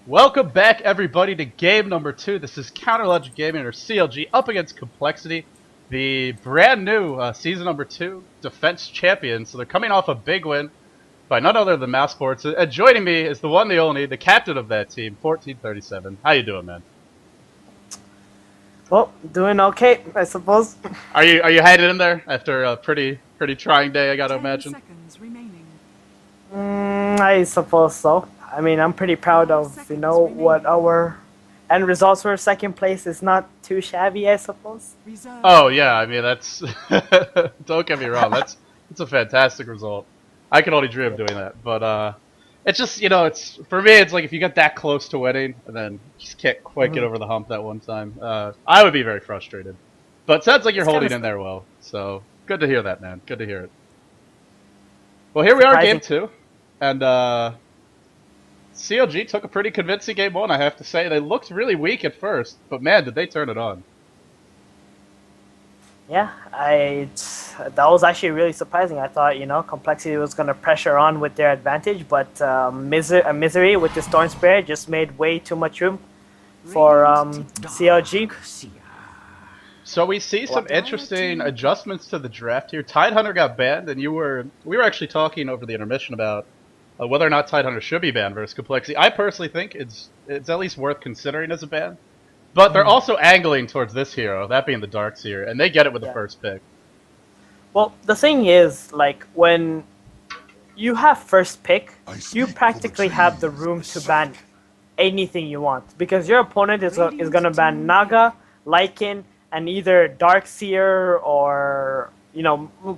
Welcome back, everybody, to game number 2. This is Counter Legend Gaming, or CLG, up against Complexity, the brand new season number 2 defense champion. So they're coming off a big win by none other than Mouse Sports. And joining me is the one, the only, the captain of that team, 1437. How you doing, man? Well, doing okay, I suppose. Are you hanging in there after a pretty trying day? I gotta imagine. I suppose so. I mean, I'm pretty proud of what our end results were. Second place is not too shabby, I suppose. Oh yeah, I mean that's don't get me wrong, that's a fantastic result. I could only dream of doing that, but it's just it's for me. It's like if you get that close to winning and then just can't quite get over the hump that one time, I would be very frustrated. But it sounds like you're holding in there well, so good to hear that, man. Good to hear it. Well, here we are, game 2, and CLG took a pretty convincing game 1, I have to say. They looked really weak at first, but man, did they turn it on. Yeah, that was actually really surprising. I thought, Complexity was going to pressure on with their advantage, but Misery with the Storm Spear just made way too much room for CLG. So we see some interesting adjustments to the draft here. Tidehunter got banned, and we were actually talking over the intermission about whether or not Tidehunter should be banned versus Complexity. I personally think it's at least worth considering as a ban. But they're also angling towards this hero, that being the Darkseer, and they get it with the first pick. Well, the thing is, like, when you have first pick, you practically have the room to ban anything you want. Because your opponent is going to ban Naga, Lycan, and either Darkseer or,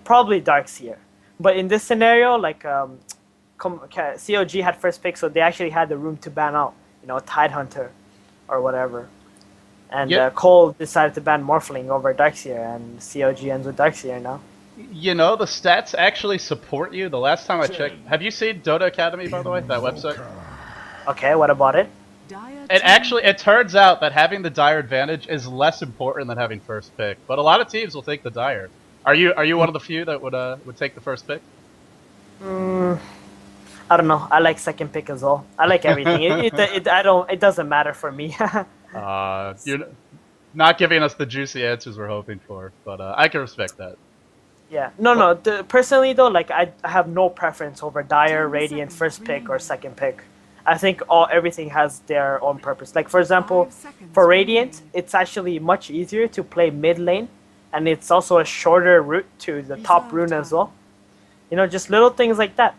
probably Darkseer. But in this scenario, like, CLG had first pick, so they actually had the room to ban out, Tidehunter or whatever. And coL decided to ban Morphling over Darkseer, and CLG ends with Darkseer now. The stats actually support you. The last time I checked, have you seen Dota Academy, by the way, that website? Okay, what about it? It turns out that having the Dire advantage is less important than having first pick, but a lot of teams will take the Dire. Are you one of the few that would take the first pick? I don't know. I like second pick as well. I like everything. It doesn't matter for me. You're not giving us the juicy answers we're hoping for, but I can respect that. Yeah. No. Personally, though, like I have no preference over Dire, Radiant, first pick or second pick. I think everything has their own purpose. Like, for example, for Radiant, it's actually much easier to play mid lane, and it's also a shorter route to the top rune as well. Just little things like that.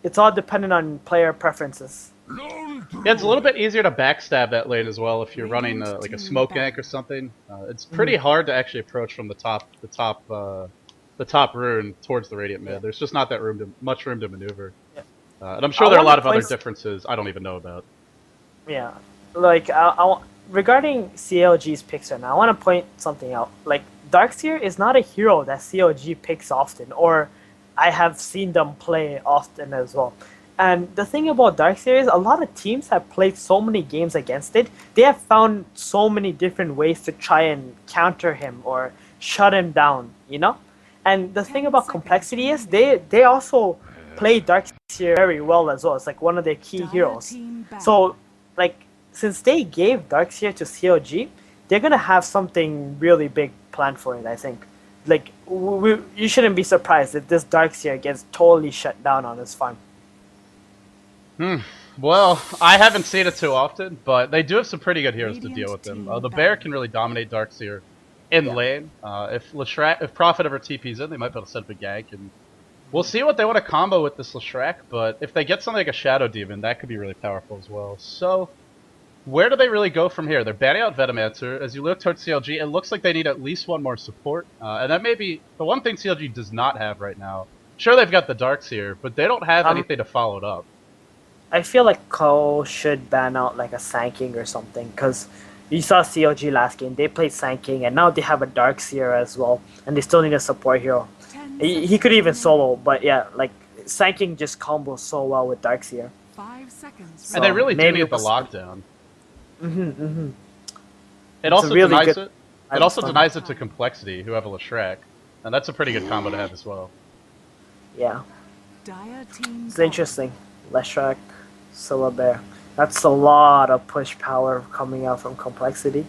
It's all dependent on player preferences. Yeah, it's a little bit easier to backstab that lane as well if you're running like a smoke gank or something. It's pretty hard to actually approach from the top rune towards the Radiant mid. There's just not that much room to maneuver. Yeah. And I'm sure there are a lot of other differences I don't even know about. Yeah, like regarding CLG's picks right now, I want to point something out. Like, Darkseer is not a hero that CLG picks often, or I have seen them play often as well. And the thing about Darkseer is a lot of teams have played so many games against it. They have found so many different ways to try and counter him or shut him down, And the thing about Complexity is they also play Darkseer very well as well. It's like one of their key heroes. So, like, since they gave Darkseer to CLG, they're going to have something really big planned for it, I think. Like, you shouldn't be surprised if this Darkseer gets totally shut down on his farm. Well, I haven't seen it too often, but they do have some pretty good heroes to deal with them. The Bear can really dominate Darkseer in lane. If Prophet ever TP's in, they might be able to set up a gank, and we'll see what they want to combo with this Leshrac, but if they get something like a Shadow Demon, that could be really powerful as well. So, where do they really go from here? They're banning out Venomancer. As you look towards CLG, it looks like they need at least one more support, and that may be the one thing CLG does not have right now. Sure, they've got the Darkseer, but they don't have anything to follow it up. I feel like coL should ban out like a Sanking or something, because you saw CLG last game, they played Sanking, and now they have a Darkseer as well, and they still need a support hero. He could even solo, but yeah, like, Sanking just combos so well with Darkseer. 5 seconds. So and they really do need the lockdown. It also denies it to Complexity, who have a Leshrac, and that's a pretty good combo to have as well. Yeah. It's interesting. Leshrac, Bear. That's a lot of push power coming out from Complexity.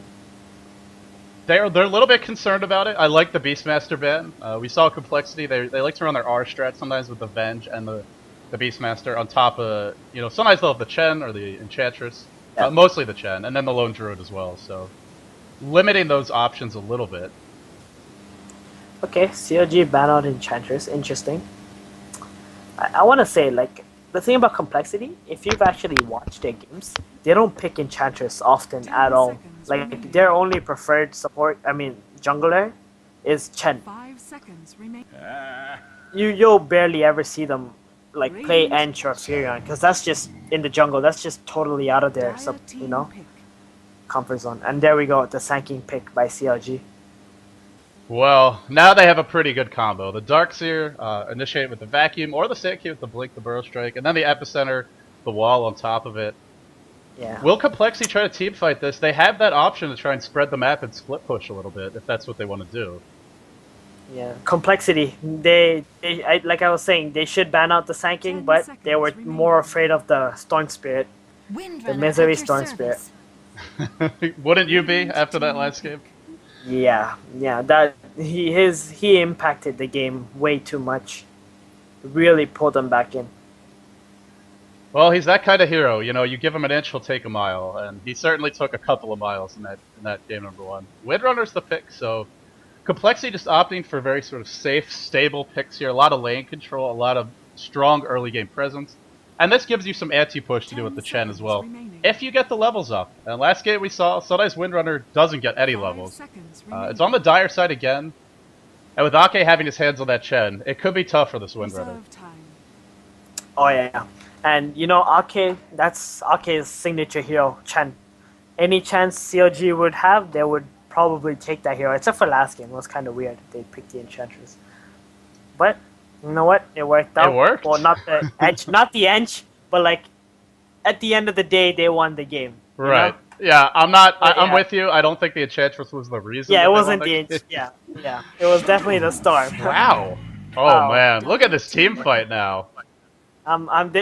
They're a little bit concerned about it. I like the Beastmaster ban. We saw Complexity. They like to run their R strat sometimes with the Venge and the Beastmaster on top of, you know, sometimes they'll have the Chen or the Enchantress. Yeah. Mostly the Chen, and then the Lone Druid as well. So limiting those options a little bit. Okay, CLG ban out Enchantress. Interesting. I want to say, like, the thing about Complexity, if you've actually watched their games, they don't pick Enchantress often at all. Like, their only preferred jungler is Chen. 5 seconds remain. You'll barely ever see them like play Ench or Furion, because that's just in the jungle. That's just totally out of their comfort zone. And there we go, the Sanking pick by CLG. Well, now they have a pretty good combo. The Darkseer initiate with the Vacuum, or the Sandkey with the Blink, the Burrow Strike, and then the Epicenter, the Wall on top of it. Yeah. Will Complexity try to team fight this? They have that option to try and spread the map and split push a little bit, if that's what they want to do. Yeah, Complexity. Like I was saying, they should ban out the Sanking, but they were more afraid of the Storm Spirit, the Misery Storm Spirit. Wouldn't you be after that last game? Yeah, that he impacted the game way too much. Really pulled them back in. Well, he's that kind of hero. You know, you give him an inch, he'll take a mile, and he certainly took a couple of miles in that game number 1. Windrunner's the pick, so Complexity just opting for very sort of safe, stable picks here. A lot of lane control, a lot of strong early game presence. And this gives you some anti-push to do with the Chen as well, if you get the levels up. And last game we saw, sometimes Windrunner doesn't get any levels. It's on the dire side again. And with Akke having his hands on that Chen, it could be tough for this Windrunner. Oh yeah. And you know, Akke, that's Akke's signature hero, Chen. Any chance CLG would have, they would probably take that hero, except for last game. It was kind of weird. They picked the Enchantress. But you know what? It worked out. It worked. Well, not the edge, not the Ench, but like at the end of the day, they won the game. Right. Know? Yeah, I'm with you. I don't think the Enchantress was the reason. Yeah, it wasn't the Ench. Yeah. It was definitely the Storm. Wow. Oh man, look at this team fight now.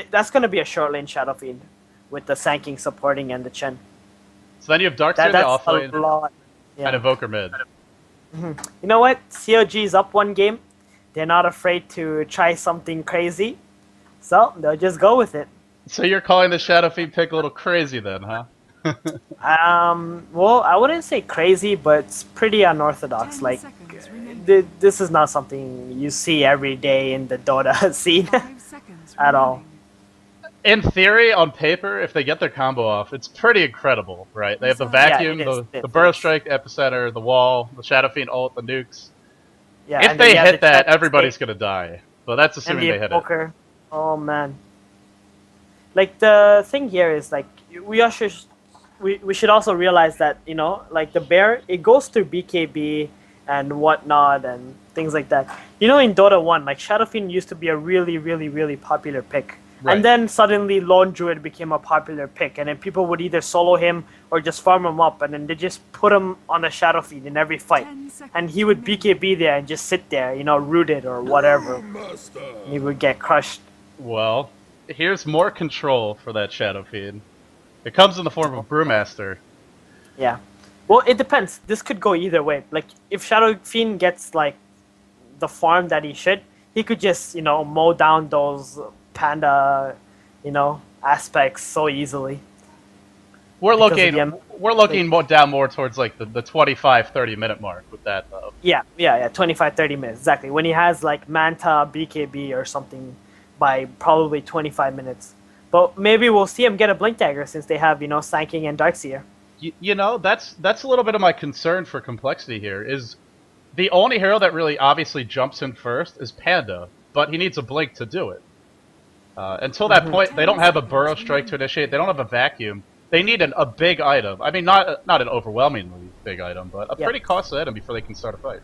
That's gonna be a short lane Shadow Fiend with the Sanking supporting and the Chen. So then you have Darkseer in the off lane Yeah. and Invoker mid. You know what? CLG's up 1 game. They're not afraid to try something crazy, so they'll just go with it. So you're calling the Shadow Fiend pick a little crazy then, huh? Well, I wouldn't say crazy, but it's pretty unorthodox. Like, this is not something you see every day in the Dota scene at all. In theory, on paper, if they get their combo off, it's pretty incredible, right? They have the Vacuum, the Burrow Strike, Epicenter, the Wall, the Shadow Fiend ult, the nukes. Yeah, if they hit that, everybody's gonna die. But that's assuming they hit it. Oh man. Like, the thing here is, like, we should also realize that, you know, like the bear, it goes through BKB and whatnot and things like that. You know, in Dota 1, like, Shadow Fiend used to be a really, really, really popular pick. Right. And then suddenly Lone Druid became a popular pick, and then people would either solo him or just farm him up, and then they just put him on the Shadow Fiend in every fight. And he would BKB there and just sit there, you know, rooted or whatever. And he would get crushed. Well, here's more control for that Shadow Fiend. It comes in the form of Brewmaster. Yeah. Well, it depends. This could go either way. Like, if Shadow Fiend gets, like, the farm that he should, he could just, you know, mow down those Panda, you know, aspects so easily. We're looking down more towards like the 25-30 minute mark with that though. Yeah, 25-30 minutes exactly. When he has like Manta, BKB or something by probably 25 minutes. But maybe we'll see him get a Blink Dagger since they have, you know, Sanking and Darkseer. You know, that's a little bit of my concern for Complexity here. Is the only hero that really obviously jumps in first is Panda, but he needs a Blink to do it. Until that point, they don't have a Burrow Strike to initiate. They don't have a Vacuum. They need a big item. I mean, not an overwhelmingly big item, but a pretty costly item before they can start a fight.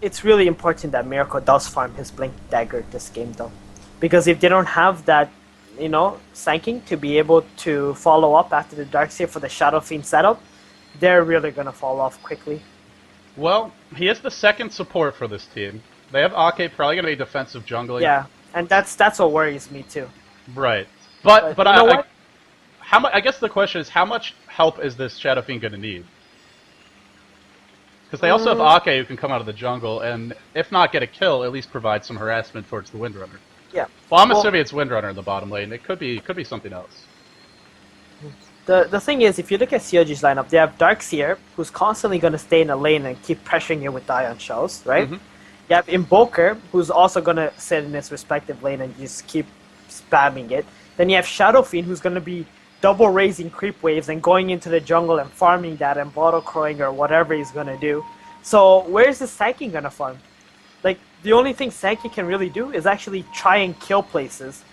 It's really important that Miracle does farm his Blink Dagger this game, though. Because if they don't have that, you know, Sanking to be able to follow up after the Darkseer for the Shadow Fiend setup, they're really going to fall off quickly. Well, he is the second support for this team. They have Akke, probably going to be defensive jungling. Yeah. And that's what worries me too. Right, but how much? I guess the question is, how much help is this Shadow Fiend going to need? Because they also have Akke who can come out of the jungle, and if not get a kill, at least provide some harassment towards the Windrunner. Yeah. Well, I'm assuming it's Windrunner in the bottom lane. It could be something else. The thing is, if you look at CLG's lineup, they have Darkseer, who's constantly going to stay in the lane and keep pressuring you with the Ion Shells, right? Mm-hmm. You have Invoker, who's also going to sit in his respective lane and just keep spamming it. Then you have Shadow Fiend, who's going to be double raising creep waves and going into the jungle and farming that and bottle crowing or whatever he's going to do. So where's the Sankey going to farm? Like, the only thing Sankey can really do is actually try and kill places.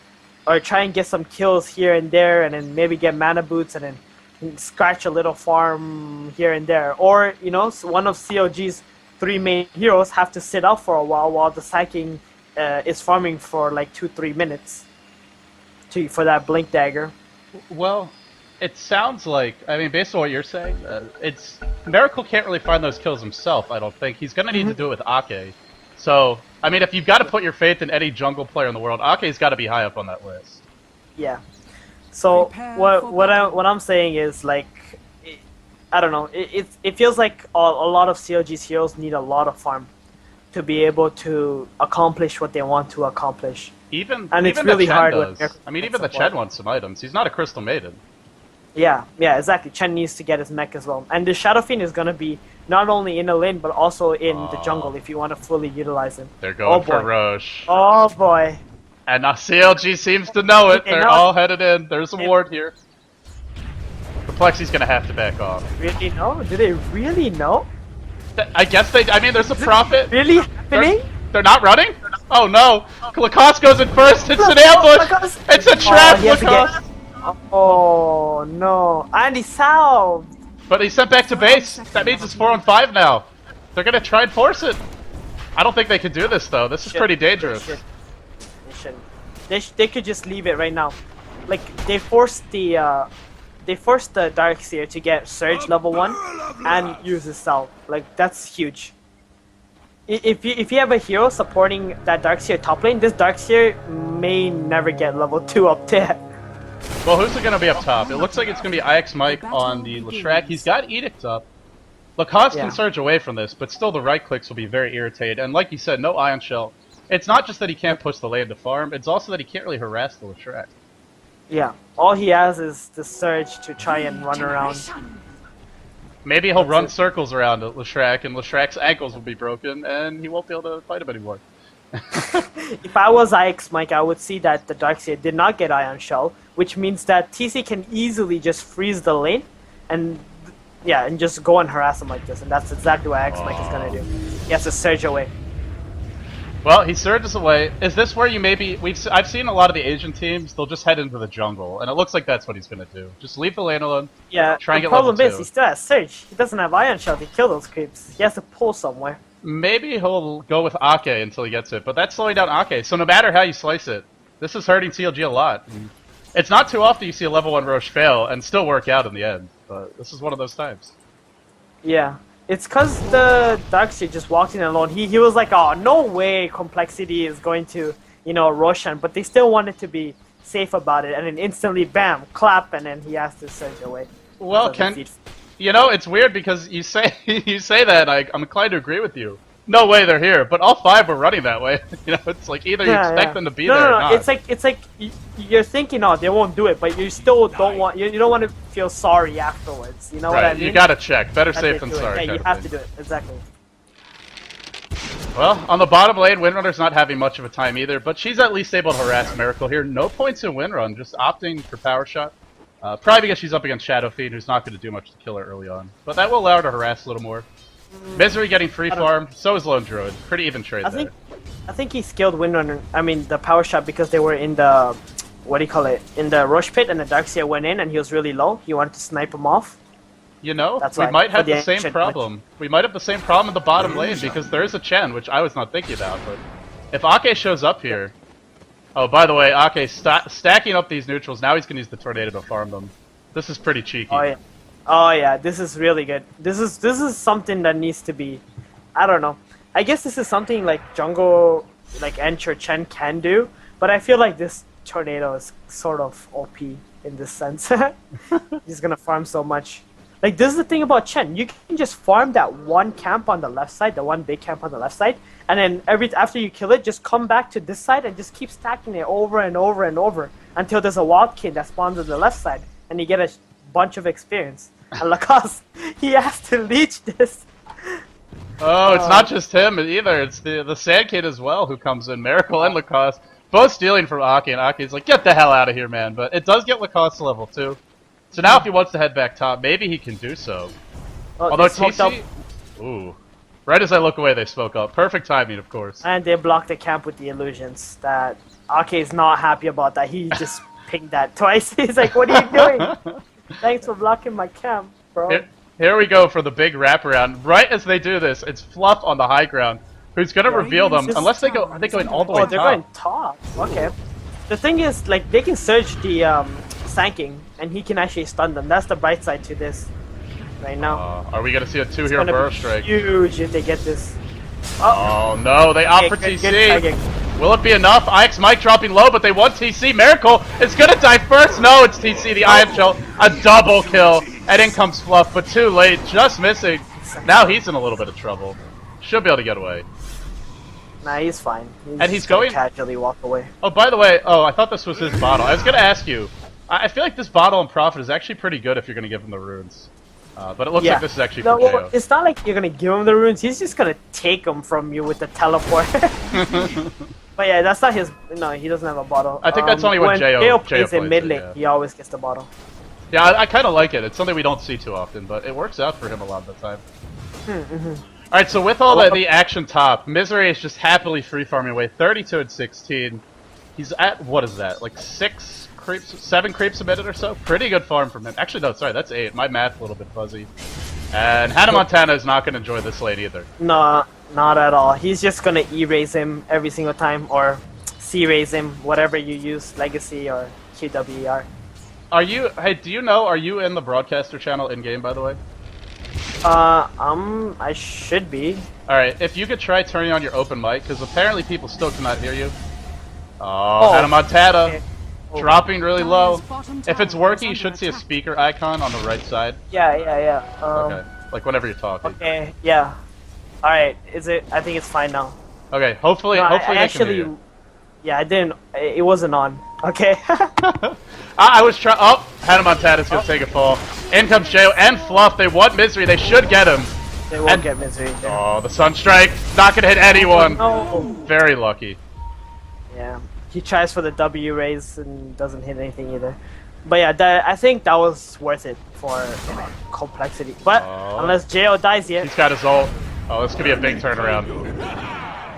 Or try and get some kills here and there and then maybe get mana boots and then scratch a little farm here and there. Or, you know, one of CLG's 3 main heroes have to sit out for a while the Sankey is farming for like 2-3 minutes for that blink dagger. Well, it sounds like, I mean, based on what you're saying, it's Miracle can't really find those kills himself, I don't think. He's going to need to do it with Akke. So, I mean, if you've got to put your faith in any jungle player in the world, Akke's got to be high up on that list. Yeah. So, what I'm saying is, like, I don't know, it feels like a lot of CLG's heroes need a lot of farm to be able to accomplish what they want to accomplish. Even it's really hard does. I mean, even the Chen wants some items. He's not a Crystal Maiden. Yeah, exactly. Chen needs to get his mech as well. And the Shadow Fiend is going to be not only in the lane, but also in the jungle if you want to fully utilize him. They're going for Roche. Oh boy. And now CLG seems to know it. They're all headed in. There's a ward here. Perplexity's going to have to back off. Really know? Do they really know? I guess they... I mean, there's a Prophet. Really happening? They're not running? Oh no! Lacoste goes in first! It's an ambush! It's a trap, Lacoste! Oh no. And he's salved! But he's sent back to base. That means it's 4-on-5 now. They're gonna try and force it. I don't think they could do this though. This is pretty dangerous. They shouldn't. They could just leave it right now. Like, they forced the Darkseer to get Surge level 1 and use his cell. Like, that's huge. If you have a hero supporting that Darkseer top lane, this Darkseer may never get level 2 up there. Well, who's it going to be up top? It looks like it's going to be IX Mike on the Leshrac. He's got Edict up. Lacoste can surge away from this, but still the right clicks will be very irritated. And like you said, no Ion Shell. It's not just that he can't push the lane to farm, it's also that he can't really harass the Leshrac. Yeah, all he has is the Surge to try and run around. Maybe he'll run circles around Leshrac, and Leshrac's ankles will be broken, and he won't be able to fight him anymore. If I was IX Mike, I would see that the Darkseer did not get Ion Shell, which means that TC can easily just freeze the lane, and just go and harass him like this, and that's exactly what IX Mike is gonna do. He has to surge away. Well, he surges away. Is this where you maybe... I've seen a lot of the Asian teams, they'll just head into the jungle, and it looks like that's what he's gonna do. Just leave the lane alone, try and get level 2. The problem is, he still has Surge. He doesn't have Ion Shell to kill those creeps. He has to pull somewhere. Maybe he'll go with Akke until he gets it, but that's slowing down Akke, so no matter how you slice it, this is hurting CLG a lot. It's not too often you see a level 1 Roche fail and still work out in the end, but this is one of those times. Yeah. It's because the Darkseer just walked in alone. He was like, oh, no way Complexity is going to, Roshan, but they still wanted to be safe about it, and then instantly, bam, clap, and then he has to surge away. Well, it's weird because you say that, I'm inclined to agree with you. No way they're here, but all 5 were running that way. It's like either you expect them to be there or not. It's like you're thinking, oh, they won't do it, but you still don't want you don't want to feel sorry afterwards. You know what I mean? You gotta check. Better safe than sorry. Yeah, you have to do it. Exactly. Well, on the bottom lane, Windrunner's not having much of a time either, but she's at least able to harass Miracle here. No points in Windrun, just opting for Power Shot. Probably because she's up against Shadow Fiend, who's not going to do much to kill her early on. But that will allow her to harass a little more. Misery getting free farm, so is Lone Druid. Pretty even trade there. I think he skilled Windrunner, the Power Shot, because they were in the, in the Roche Pit, and the Darkseer went in and he was really low. He wanted to snipe him off. We might have the same problem. We might have the same problem in the bottom lane, because there is a Chen, which I was not thinking about, but if Akke shows up here... Oh, by the way, Akke stacking up these neutrals, now he's going to use the Tornado to farm them. This is pretty cheeky. Oh yeah, this is really good. This is something that needs to be, I don't know. I guess this is something like jungle, like Ench or Chen can do, but I feel like this Tornado is sort of OP. in this sense. He's gonna farm so much. Like, this is the thing about Chen. You can just farm that one camp on the left side, the one big camp on the left side, and then after you kill it, just come back to this side and just keep stacking it over and over and over until there's a wild kid that spawns on the left side, and you get a bunch of experience. And Lacoste, he has to leech this. Oh, it's not just him either. It's the Sand Kid as well who comes in. Mirakel and Lacoste both stealing from Akke, and Akke's like, get the hell out of here, man. But it does get Lacoste to level 2. So now if he wants to head back top, maybe he can do so. Oh, although TC... Ooh. Right as I look away, they spoke up. Perfect timing, of course. And they blocked the camp with the illusions. That Akke is not happy about that. He just pinged that twice. He's like, what are you doing? Thanks for blocking my camp, bro. Here we go for the big wraparound. Right as they do this, it's Fluff on the high ground, who's gonna reveal them. Unless they go, are they going all the way top? Oh, they're going top. Okay. The thing is, like, they can surge the Sanking, and he can actually stun them. That's the bright side to this right now. Are we gonna see a 2-hero burst strike? Huge if they get this. Oh no, they opt for TC. Will it be enough? IX Mike dropping low, but they want TC. Miracle is gonna die first. No, it's TC, the IM shell. A double kill. And in comes Fluff, but too late, just missing. Now he's in a little bit of trouble. Should be able to get away. Nah, he's fine. He's going casually walk away. Oh, by the way, I thought this was his bottle. I was gonna ask you. I feel like this bottle and Prophet is actually pretty good if you're gonna give him the runes. But it looks like this is actually for jeyo. It's not like you're gonna give him the runes. He's just gonna take them from you with the teleport. But yeah, that's not his. No, he doesn't have a bottle. I think that's only when jeyo plays in mid lane. He always gets the bottle. Yeah, I kind of like it. It's something we don't see too often, but it works out for him a lot of the time. Alright, so with all the action top, Misery is just happily free farming away, 32 and 16. He's at, what is that, like 7 creeps a minute or so? Pretty good farm from him. Actually, no, sorry, that's 8. My math's a little bit fuzzy. And Hannah Montana is not going to enjoy this lane either. No, not at all. He's just going to E-raise him every single time, or C-raise him, whatever you use, Legacy or QWER. Are you, hey, do you know, are you in the broadcaster channel in-game, by the way? I should be. Alright, if you could try turning on your open mic, because apparently people still cannot hear you. Oh, Hannah Montana. Okay. Dropping really low. If it's working, you should see a speaker icon on the right side. Yeah. Okay, like whenever you're talking. Okay, yeah. Alright, is it, I think it's fine now. Okay, hopefully, hopefully they can hear you. Yeah, I didn't, it wasn't on. Okay. I was trying. Oh, Hannah Montana's gonna take a fall. In comes jeyo and Fluff. They want Misery. They should get him. They won't get Misery. Oh, the Sunstrike. Not gonna hit anyone. Oh, no. Very lucky. Yeah. He tries for the W raise and doesn't hit anything either. But yeah, I think that was worth it for complexity. But unless jeyo dies yet. He's got his ult. Oh, this could be a big turnaround.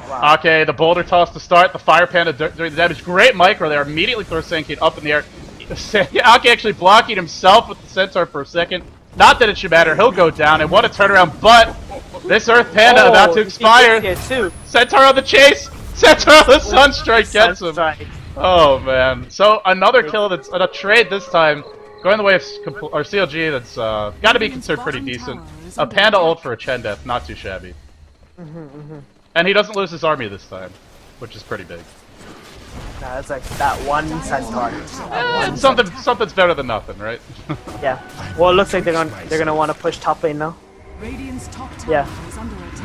Wow. Okay, the boulder toss to start. The Fire Panda during the damage. Great micro there. Immediately throws Sankid up in the air. Akke actually blocking himself with the Centaur for a second. Not that it should matter. He'll go down. And what a turnaround. But this Earth Panda about to expire. Centaur on the chase. Centaur on the Sunstrike gets him. Oh, man. So another kill that's a trade this time. Going the way of CLG that's got to be considered pretty decent. A Panda ult for a Chen death. Not too shabby. And he doesn't lose his army this time, which is pretty big. Nah, it's like that one Centaur. Something's better than nothing, right? Yeah. Well, it looks like they're gonna want to push top lane now. Yeah.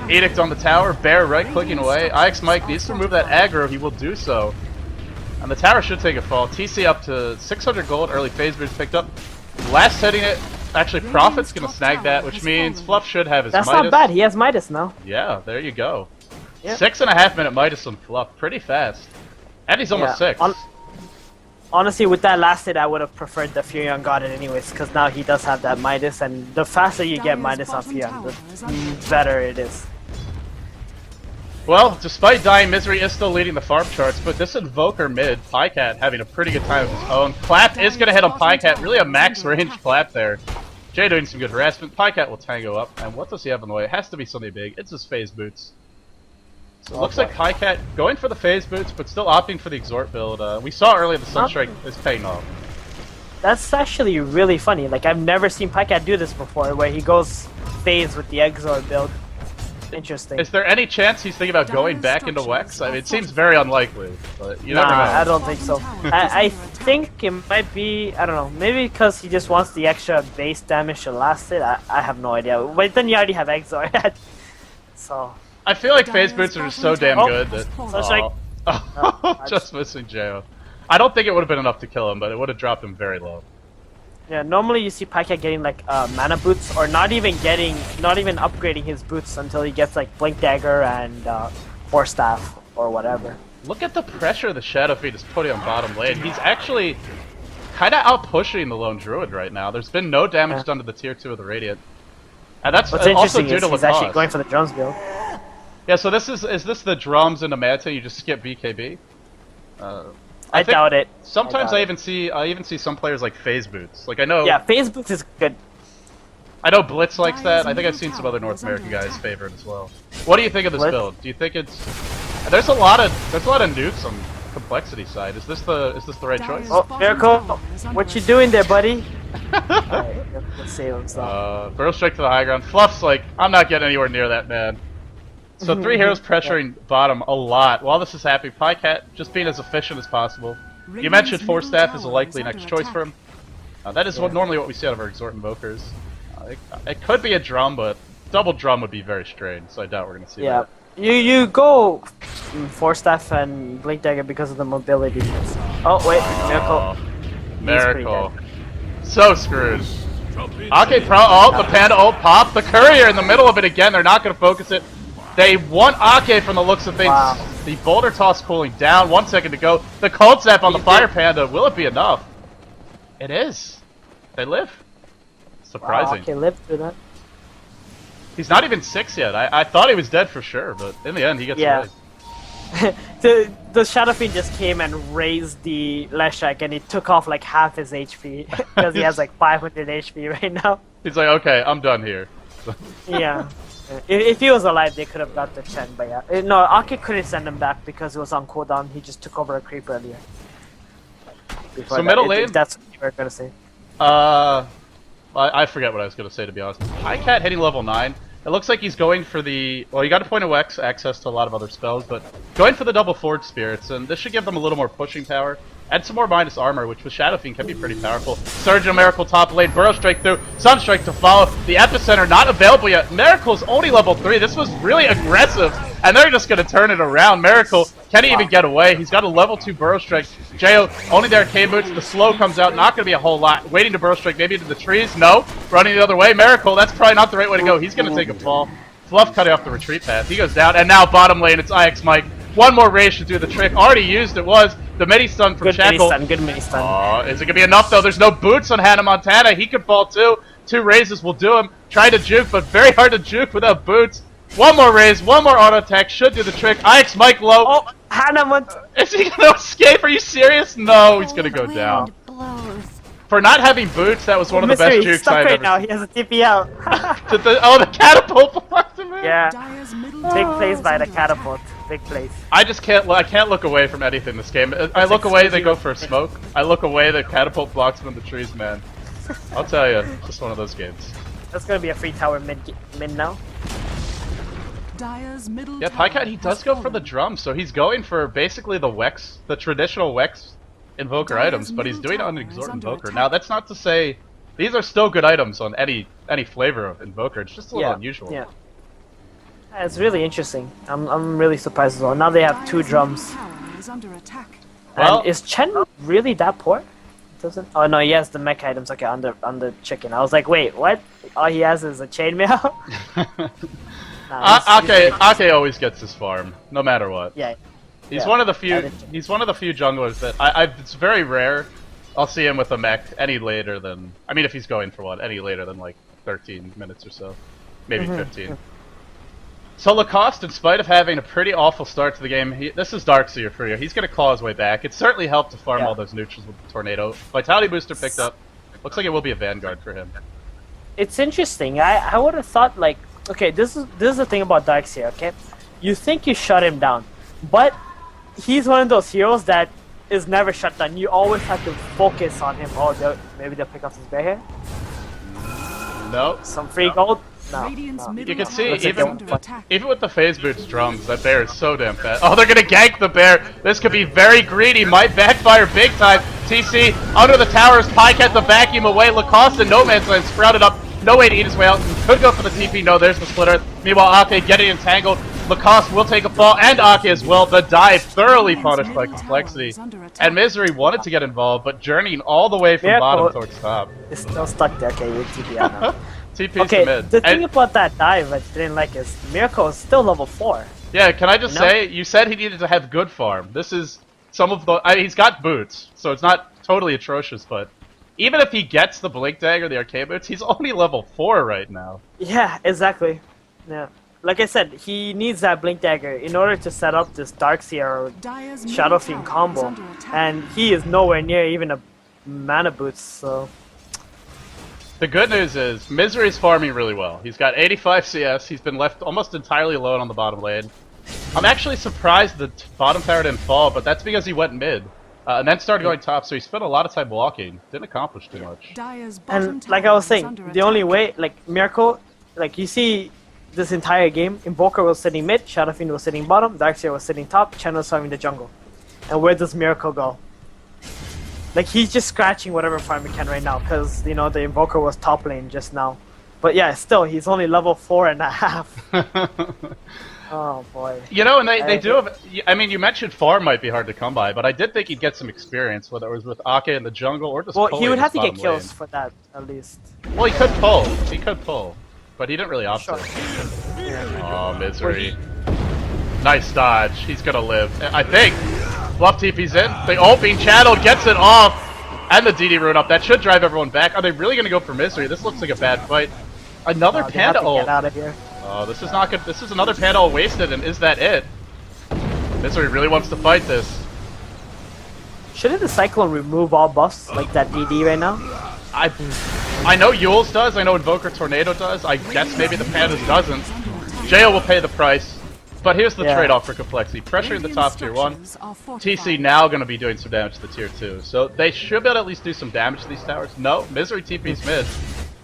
Edict on the tower. Bear right clicking away. IX Mike needs to remove that aggro. He will do so. And the tower should take a fall. TC up to 600 gold. Early phase boost picked up. Last hitting it. Actually, Prophet's gonna snag that, which means Fluff should have his Midas. That's not bad. He has Midas now. Yeah, there you go. Yep. 6.5 minute Midas on Fluff. Pretty fast. And he's almost 6. Honestly, with that last hit, I would have preferred the Furion got it anyways, because now he does have that Midas, and the faster you get Midas on Furion, the better it is. Well, despite dying, Misery is still leading the farm charts, but this Invoker mid, pajkatt having a pretty good time of his own. Clap is going to hit on pajkatt, really a max range clap there. Jay doing some good harassment. pajkatt will tango up, and what does he have in the way? It has to be something big. It's his phase boots. So it looks like pajkatt going for the phase boots, but still opting for the exhort build. We saw earlier the Sunstrike is paying off. That's actually really funny. Like, I've never seen pajkatt do this before, where he goes phase with the exhort build. interesting. Is there any chance he's thinking about going back into Wex? I mean, it seems very unlikely, but you never know. I don't think so. I think it might be, I don't know, maybe because he just wants the extra base damage to last it. I have no idea. But then you already have Exor. So. I feel like phase boots are just so damn good that. Just missing jeyo. I don't think it would have been enough to kill him, but it would have dropped him very low. Yeah, normally you see pajkatt getting like mana boots, or not even upgrading his boots until he gets like blink dagger and force staff or whatever. Look at the pressure the Shadow Fiend is putting on bottom lane. He's actually kind of out pushing the lone druid right now. There's been no damage done to the tier 2 of the Radiant, and that's what's also interesting due to he's actually going for the drums build. Yeah, so this is this the drums into Manta? You just skip BKB? I doubt it. Sometimes I even see some players like phase boots. Like I know. Yeah, phase boots is good. I know Blitz likes that. I think I've seen some other North American guys favor it as well. What do you think of this build? Do you think it's? There's a lot of nukes on complexity side. Is this the right choice? Oh, Miracle, what you doing there, buddy? Alright, let's save himself. Burrow strike to the high ground. Fluff's like, I'm not getting anywhere near that man. So 3 heroes pressuring bottom a lot. While this is happening, pajkatt just being as efficient as possible. You mentioned force staff is a likely next choice for him. That is normally what we see out of our exhort invokers. It could be a drum, but double drum would be very strange, so I doubt we're going to see that. You go force staff and blink dagger because of the mobility. Oh wait, Miracle. So screwed. Akke the panda ult pop, the courier in the middle of it again. They're not going to focus it. They want Akke from the looks of things. Wow. The boulder toss cooling down. 1 second to go. The cold snap on the fire panda. Will it be enough? It is. They live. Surprising. Wow, Akke lived through that. He's not even 6 yet. I thought he was dead for sure, but in the end he gets away. the Shadow Fiend just came and raised the Leshak and he took off like half his HP because he has like 500 HP right now. He's like, okay, I'm done here. Yeah. If he was alive, they could have got the Chen, but yeah. No, Akke couldn't send him back because it was on cooldown. He just took over a creep earlier. So middle lane? That's what you were going to say. I forget what I was going to say, to be honest. Pajkatt hitting level 9. It looks like he's going for the... Well, you got a point of Wex, access to a lot of other spells, but going for the double Forge Spirits, and this should give them a little more pushing power. Add some more minus armor, which with Shadow Fiend can be pretty powerful. Surge and Miracle top lane, Burrow Strike through, Sunstrike to follow. The Epicenter not available yet. Miracle's only level 3. This was really aggressive, and they're just going to turn it around. Miracle can't even get away. He's got a level 2 Burrow Strike. jeyo, only the arcane boots. The slow comes out, not going to be a whole lot. Waiting to Burrow Strike, maybe into the trees. No, running the other way. Miracle, that's probably not the right way to go. He's going to take a fall. Fluff cutting off the retreat path. He goes down, and now bottom lane, it's IX Mike. One more rage to do the trick. Already used it was the mini stun from Shackle. Good mini stun. Oh, is it gonna be enough though? There's no boots on Hannah Montana. He could fall too. 2 raises will do him. Trying to juke, but very hard to juke without boots. One more raise, one more auto attack should do the trick. IX Mike low. Oh, Hannah Montana. Is he gonna escape? Are you serious? No, he's gonna go down. For not having boots, that was one of the best jukes I've ever seen. Now. He has a TP out. the catapult blocked him in. Yeah. Big plays by the catapult. Big plays. I just can't look away from anything this game. I look away, they go for a smoke. I look away, the catapult blocks them in the trees, man. I'll tell you, it's just one of those games. That's gonna be a free tower mid now. Yeah, pajkatt, he does go for the drum, so he's going for basically the Wex, the traditional Wex invoker items, but he's doing it on an exhort invoker. Now that's not to say these are still good items on any flavor of invoker. It's just a little unusual. Yeah. It's really interesting. I'm really surprised as well. Now they have 2 drums. Well, and is Chen really that poor? Doesn't? Oh no, he has the mech items. Okay, on the chicken. I was like, wait, what? All he has is a chainmail. Akke always gets his farm, no matter what. Yeah. He's one of the few. He's one of the few junglers that it's very rare. I'll see him with a mech any later than. I mean, if he's going for one, any later than like 13 minutes or so, maybe 15. So lacoste, in spite of having a pretty awful start to the game, this is Darkseer for you. He's going to claw his way back. It certainly helped to farm all those neutrals with the tornado. Vitality booster picked up. Looks like it will be a vanguard for him. It's interesting. I would have thought like, okay, this is the thing about Darkseer. Okay, you think you shut him down, but he's one of those heroes that is never shut down. You always have to focus on him. Oh, maybe they'll pick up his bear here. No. Some free gold. No. You can see, Looks like even with the phase boots drums, that bear is so damn fast. Oh, they're gonna gank the bear. This could be very greedy. Might backfire big time. TC under the towers. Pajkatt the vacuum away. Lacoste and No Man's Land sprouted up. No way to eat his way out. Could go for the TP. No, there's the splitter. Meanwhile, Akke getting entangled. Lacoste will take a fall, and Akke as well. The dive thoroughly punished by Complexity. And Misery wanted to get involved, but journeying all the way from bottom towards top. It's still stuck there. Okay, you TP out now. TP's Okay, to mid. the thing about that dive I didn't like is Miracle is still level 4. Yeah, can I just say, you said he needed to have good farm. This is some of the... he's got boots, so it's not totally atrocious, but... Even if he gets the Blink Dagger, the Arcade Boots, he's only level 4 right now. Yeah, exactly. Yeah. Like I said, he needs that Blink Dagger in order to set up this Darkseer or Shadow Fiend combo. And he is nowhere near even a Mana Boots, so... The good news is, Misery's farming really well. He's got 85 CS, he's been left almost entirely alone on the bottom lane. I'm actually surprised the bottom tower didn't fall, but that's because he went mid. And then started going top, so he spent a lot of time walking. Didn't accomplish too much. And like I was saying, the only way, like Miracle, like you see this entire game, Invoker was sitting mid, Shadow Fiend was sitting bottom, Darkseer was sitting top, Chen was farming the jungle. And where does Miracle go? Like he's just scratching whatever farm he can right now, because you know the Invoker was top lane just now. But yeah, still he's only level 4.5. Oh boy. You know, and they do have... I mean, you mentioned farm might be hard to come by, but I did think he'd get some experience, whether it was with Akke in the jungle or just... Well, he would have to get kills lane. for that, at least. Well, he could pull. He could pull. But he didn't really opt Sure. to. Oh, Misery. Nice dodge. He's gonna live. I think. Fluff TP's in. The ult being channeled, gets it off. And the DD rune up. That should drive everyone back. Are they really gonna go for Misery? This looks like a bad fight. Another Panda ult. Get out of here. Oh, this is not good. This is another Panda ult wasted, and is that it? Misery really wants to fight this. Shouldn't the Cyclone remove all buffs like that DD right now? I know Yule's does, I know Invoker Tornado does, I guess maybe the Pandas doesn't. Jeyo will pay the price. But here's the trade-off for Complexity. Pressuring the top tier 1. TC now going to be doing some damage to the tier 2. So they should be able to at least do some damage to these towers. No, Misery TP's mid.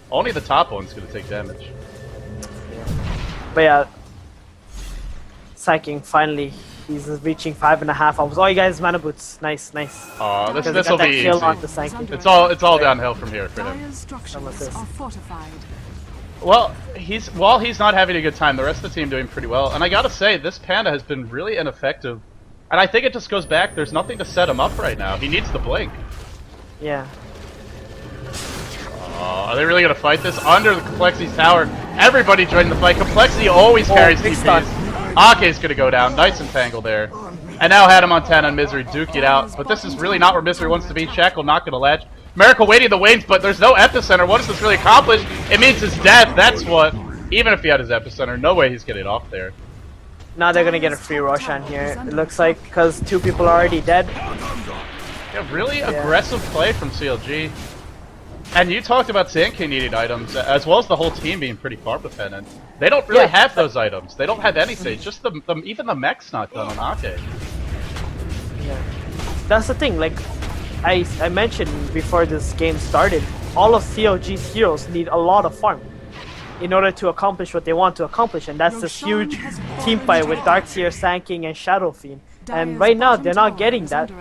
Only the top one's going to take damage. But yeah, Psyching finally, he's reaching 5.5. I was, oh, you guys, Mana Boots, nice, nice. Oh, this will be easy. On the it's all downhill from here for him. Well, while he's not having a good time, the rest of the team doing pretty well. And I gotta say, this Panda has been really ineffective. And I think it just goes back, there's nothing to set him up right now. He needs the Blink. Yeah. Are they really gonna fight this? Under the Complexity's tower, everybody joining the fight. Complexity always carries TPs. Akke's gonna go down, nice entangle there. And now Hannah Montana and Misery duke it out. But this is really not where Misery wants to be. Shackle not gonna ledge. Miracle waiting the wings, but there's no epicenter. What does this really accomplish? It means his death, that's what. Even if he had his epicenter, no way he's getting off there. Now they're gonna get a free Roshan here, it looks like, because 2 people are already dead. Yeah, really aggressive play from CLG. And you talked about Sand King needing items, as well as the whole team being pretty farm dependent. They don't really have those items. They don't have anything. Just even the mech's not done on Akke. Yeah, that's the thing. Like I mentioned before this game started, all of CLG's heroes need a lot of farm in order to accomplish what they want to accomplish, and that's this huge team fight with Darkseer, Sand King, and Shadow Fiend. And right now, they're not getting that.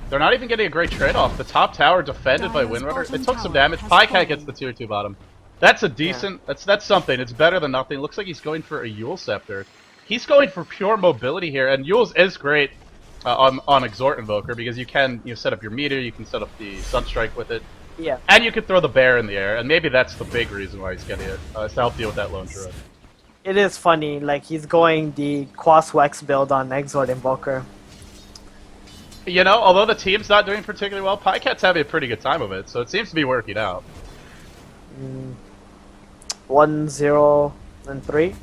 They're not even getting a great trade-off. The top tower defended by Windrunner. It took some damage. Pajkatt gets the tier 2 bottom. That's a decent... That's something. It's better than nothing. Looks like he's going for a Yule Scepter. He's going for pure mobility here, and Yule's is great on Exhort Invoker because you can set up your meter, you can set up the Sunstrike with it. Yeah. And you can throw the bear in the air, and maybe that's the big reason why he's getting it, is to help deal with that lone druid. It is funny, like he's going the Quas-Wex build on Exhort Invoker. You know, although the team's not doing particularly well, Pajkatt's having a pretty good time of it, so it seems to be working out. 1, 0, and 3.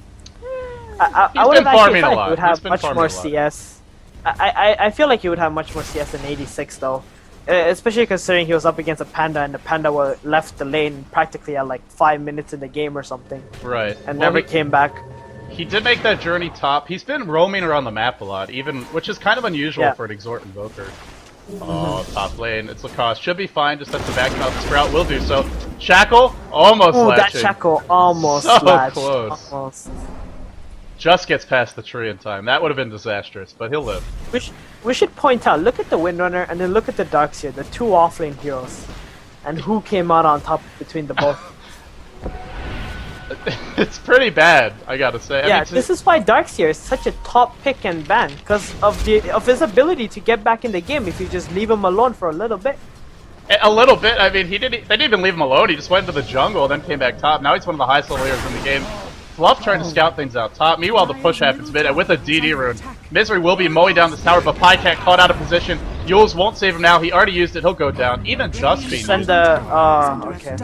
I He's would been have farming actually a lot. He would have much more CS. I feel like he would have much more CS than 86 though. Especially considering he was up against a Panda and the Panda left the lane practically at like 5 minutes in the game or something. Right. And never came back. He did make that journey top. He's been roaming around the map a lot, which is kind of unusual for an Exhort Invoker. Oh, top lane. It's Lacoste. Should be fine, just have to back him out. The Sprout will do so. Shackle almost Oh, that latching. shackle almost So latched. close. Almost. Just gets past the tree in time. That would have been disastrous, but he'll live. We should point out, look at the Windrunner and then look at the Darkseer, the two offlane heroes. And who came out on top between the both. It's pretty bad, I gotta say. Yeah, this is why Darkseer is such a top pick and ban, because of his ability to get back in the game if you just leave him alone for a little bit. A little bit. I mean, they didn't even leave him alone. He just went into the jungle, then came back top. Now he's one of the highest level players in the game. Fluff trying to scout things out top. Meanwhile, the push happens mid, and with a DD rune, Misery will be mowing down this tower, but pajkatt caught out of position. Yules won't save him now. He already used it. He'll go down. Even just being Send the okay.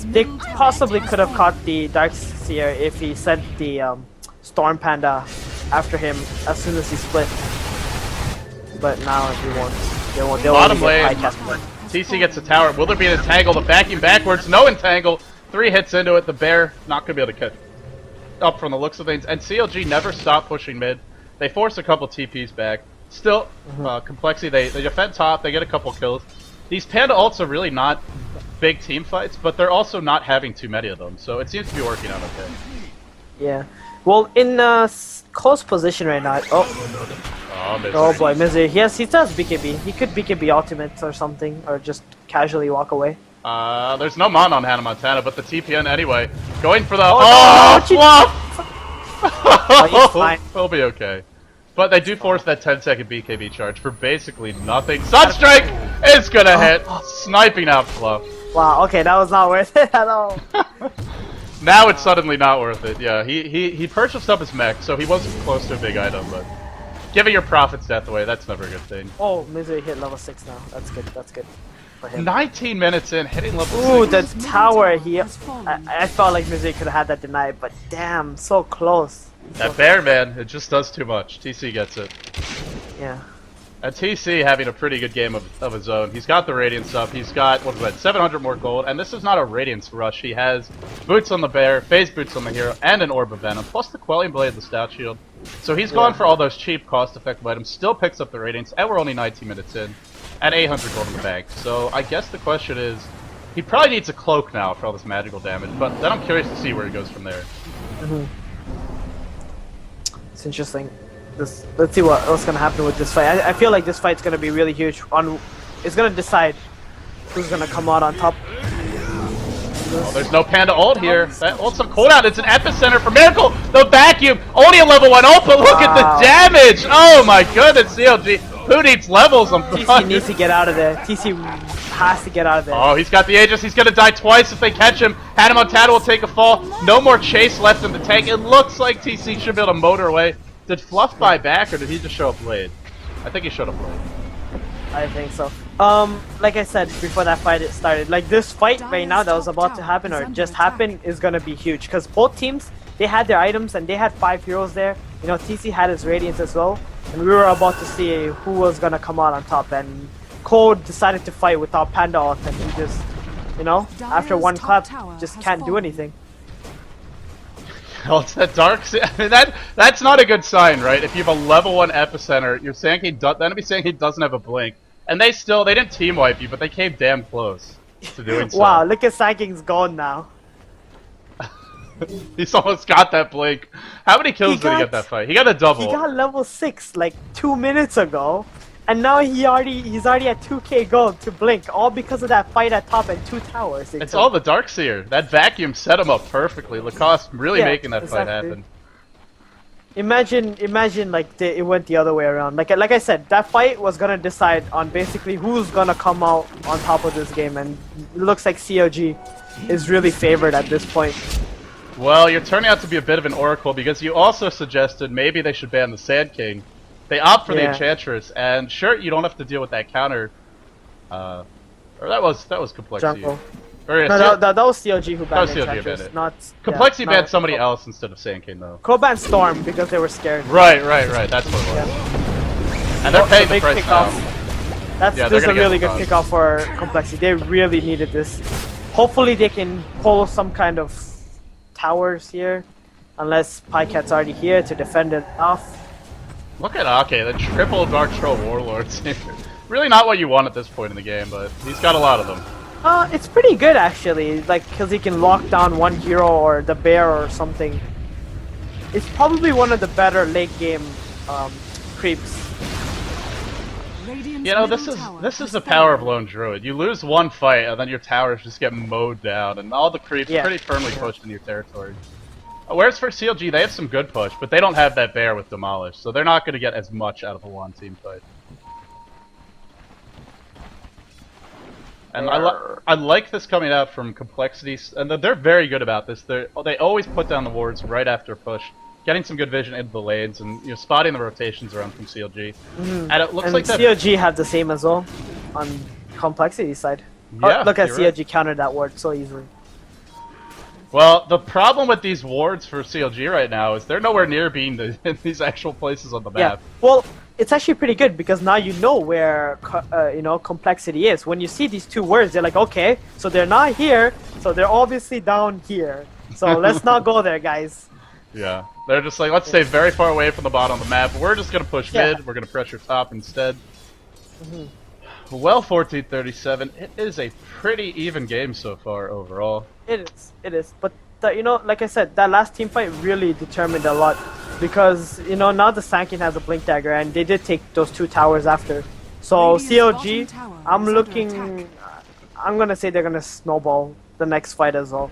They possibly could have caught the Darkseer if he sent the Storm Panda after him as soon as he split. But now he won't. They'll Bottom only get lane. pajkatt. TC gets a tower. Will there be an entangle? The backing backwards. No entangle. 3 hits into it. The bear not going to be able to catch up from the looks of things. And CLG never stopped pushing mid. They force a couple TPs back. Still, Complexity, they defend top. They get a couple kills. These Panda ults are really not big team fights, but they're also not having too many of them. So it seems to be working out okay. Yeah. Well, in close position right now. Oh boy, Misery. He does BKB. He could BKB ultimate or something, or just casually walk away. There's no mana on Hannah Montana, but the TPN anyway. Going for the He's fine. He'll be okay. But they do force that 10-second BKB charge for basically nothing. Sunstrike is gonna hit, sniping out Fluff. Wow. Okay, that was not worth it at all. Now it's suddenly not worth it. Yeah, he purchased up his mech, so he wasn't close to a big item, but giving your Prophet's death away, that's never a good thing. Oh, Misery hit level 6 now. That's good. That's good for him. 19 minutes in, hitting level 6. Ooh, the tower. I felt like Misery could have had that denied, but damn, so close. That bear, man, it just does too much. TC gets it. Yeah. And TC having a pretty good game of his own. He's got the Radiance up. He's got, what is that, 700 more gold. And this is not a Radiance rush. He has boots on the bear, phase boots on the hero, and an Orb of Venom, plus the Quelling Blade, the Stout Shield. So he's gone for all those cheap, cost-effective items, still picks up the Radiance, and we're only 19 minutes in, and 800 gold in the bank. So I guess the question is, he probably needs a cloak now for all this magical damage, but then I'm curious to see where he goes from there. It's interesting. Let's see what's gonna happen with this fight. I feel like this fight's gonna be really huge. It's gonna decide who's gonna come out on top. Oh, there's no Panda ult here. That ult's some cooldown. It's an epicenter for Miracle. The vacuum. Only a level 1 ult, but look at the damage. Oh my goodness, CLG. Who needs levels? TC needs to get out of there. TC has to get out of there. Oh, he's got the Aegis. He's gonna die twice if they catch him. Hannah Montana will take a fall. No more chase left in the tank. It looks like TC should be able to motor away. Did Fluff buy back, or did he just show up late? I think he showed up late. I think so. Like I said before that fight started, like this fight right now that was about to happen or just happened is gonna be huge because both teams, they had their items and they had 5 heroes there. You know, TC had his Radiance as well, and we were about to see who was gonna come out on top. And coL decided to fight without Panda ult, and he just, you know, after one clap, just can't do anything. Well, it's that dark. I mean, that's not a good sign, right? If you have a level 1 epicenter, you're saying the enemy saying he doesn't have a blink, and they didn't team wipe you, but they came damn close to doing so. Wow, look at Sanking's gone now. He's almost got that blink. How many kills did he get that fight? He got a double. He got level 6 like 2 minutes ago, and now he's already at 2k gold to blink, all because of that fight at top and 2 towers. It's all the Darkseer. That vacuum set him up perfectly. Lacoste really making that fight happen. Imagine like it went the other way around. Like I said, that fight was gonna decide on basically who's gonna come out on top of this game, and it looks like CLG is really favored at this point. Well, you're turning out to be a bit of an oracle because you also suggested maybe they should ban the Sand King. They opt for the Enchantress, and sure, you don't have to deal with that counter. Or that was Complexity. No, that was CLG who banned Enchantress. Complexity banned somebody else instead of Sand King, though. coL banned Storm because they were scared. Right. That's what it was. And they're paying the price now. This is a really good kickoff for Complexity. They really needed this. Hopefully they can pull some kind of towers here, unless pajkatt's already here to defend it off. Look at Akke, the triple Dark Troll Warlords. Really not what you want at this point in the game, but he's got a lot of them. It's pretty good actually, like, because he can lock down one hero or the bear or something. It's probably one of the better late game creeps. You know, this is the power of Lone Druid. You lose one fight, and then your towers just get mowed down, and all the creeps pretty firmly pushed into your territory. Whereas for CLG, they have some good push, but they don't have that bear with Demolish, so they're not going to get as much out of a one-team fight. And I like this coming out from Complexities, and they're very good about this. They always put down the wards right after push, getting some good vision into the lanes, and spotting the rotations around from CLG. And it looks like that CLG have the same as well on Complexity side. Yeah, look at CLG right. counter that ward so easily. Well, the problem with these wards for CLG right now is they're nowhere near being in these actual places on the map. Yeah, well, it's actually pretty good because now you know where Complexity is. When you see these two words, they're like, okay, so they're not here, so they're obviously down here. So let's not go there, guys. Yeah, they're just like, let's stay very far away from the bottom of the map. We're just gonna push mid. We're gonna pressure top instead. Well, 14:37. It is a pretty even game so far overall. It is. But like I said, that last team fight really determined a lot because now the Sankin has a blink dagger and they did take those two towers after. So CLG, I'm gonna say they're gonna snowball the next fight as well.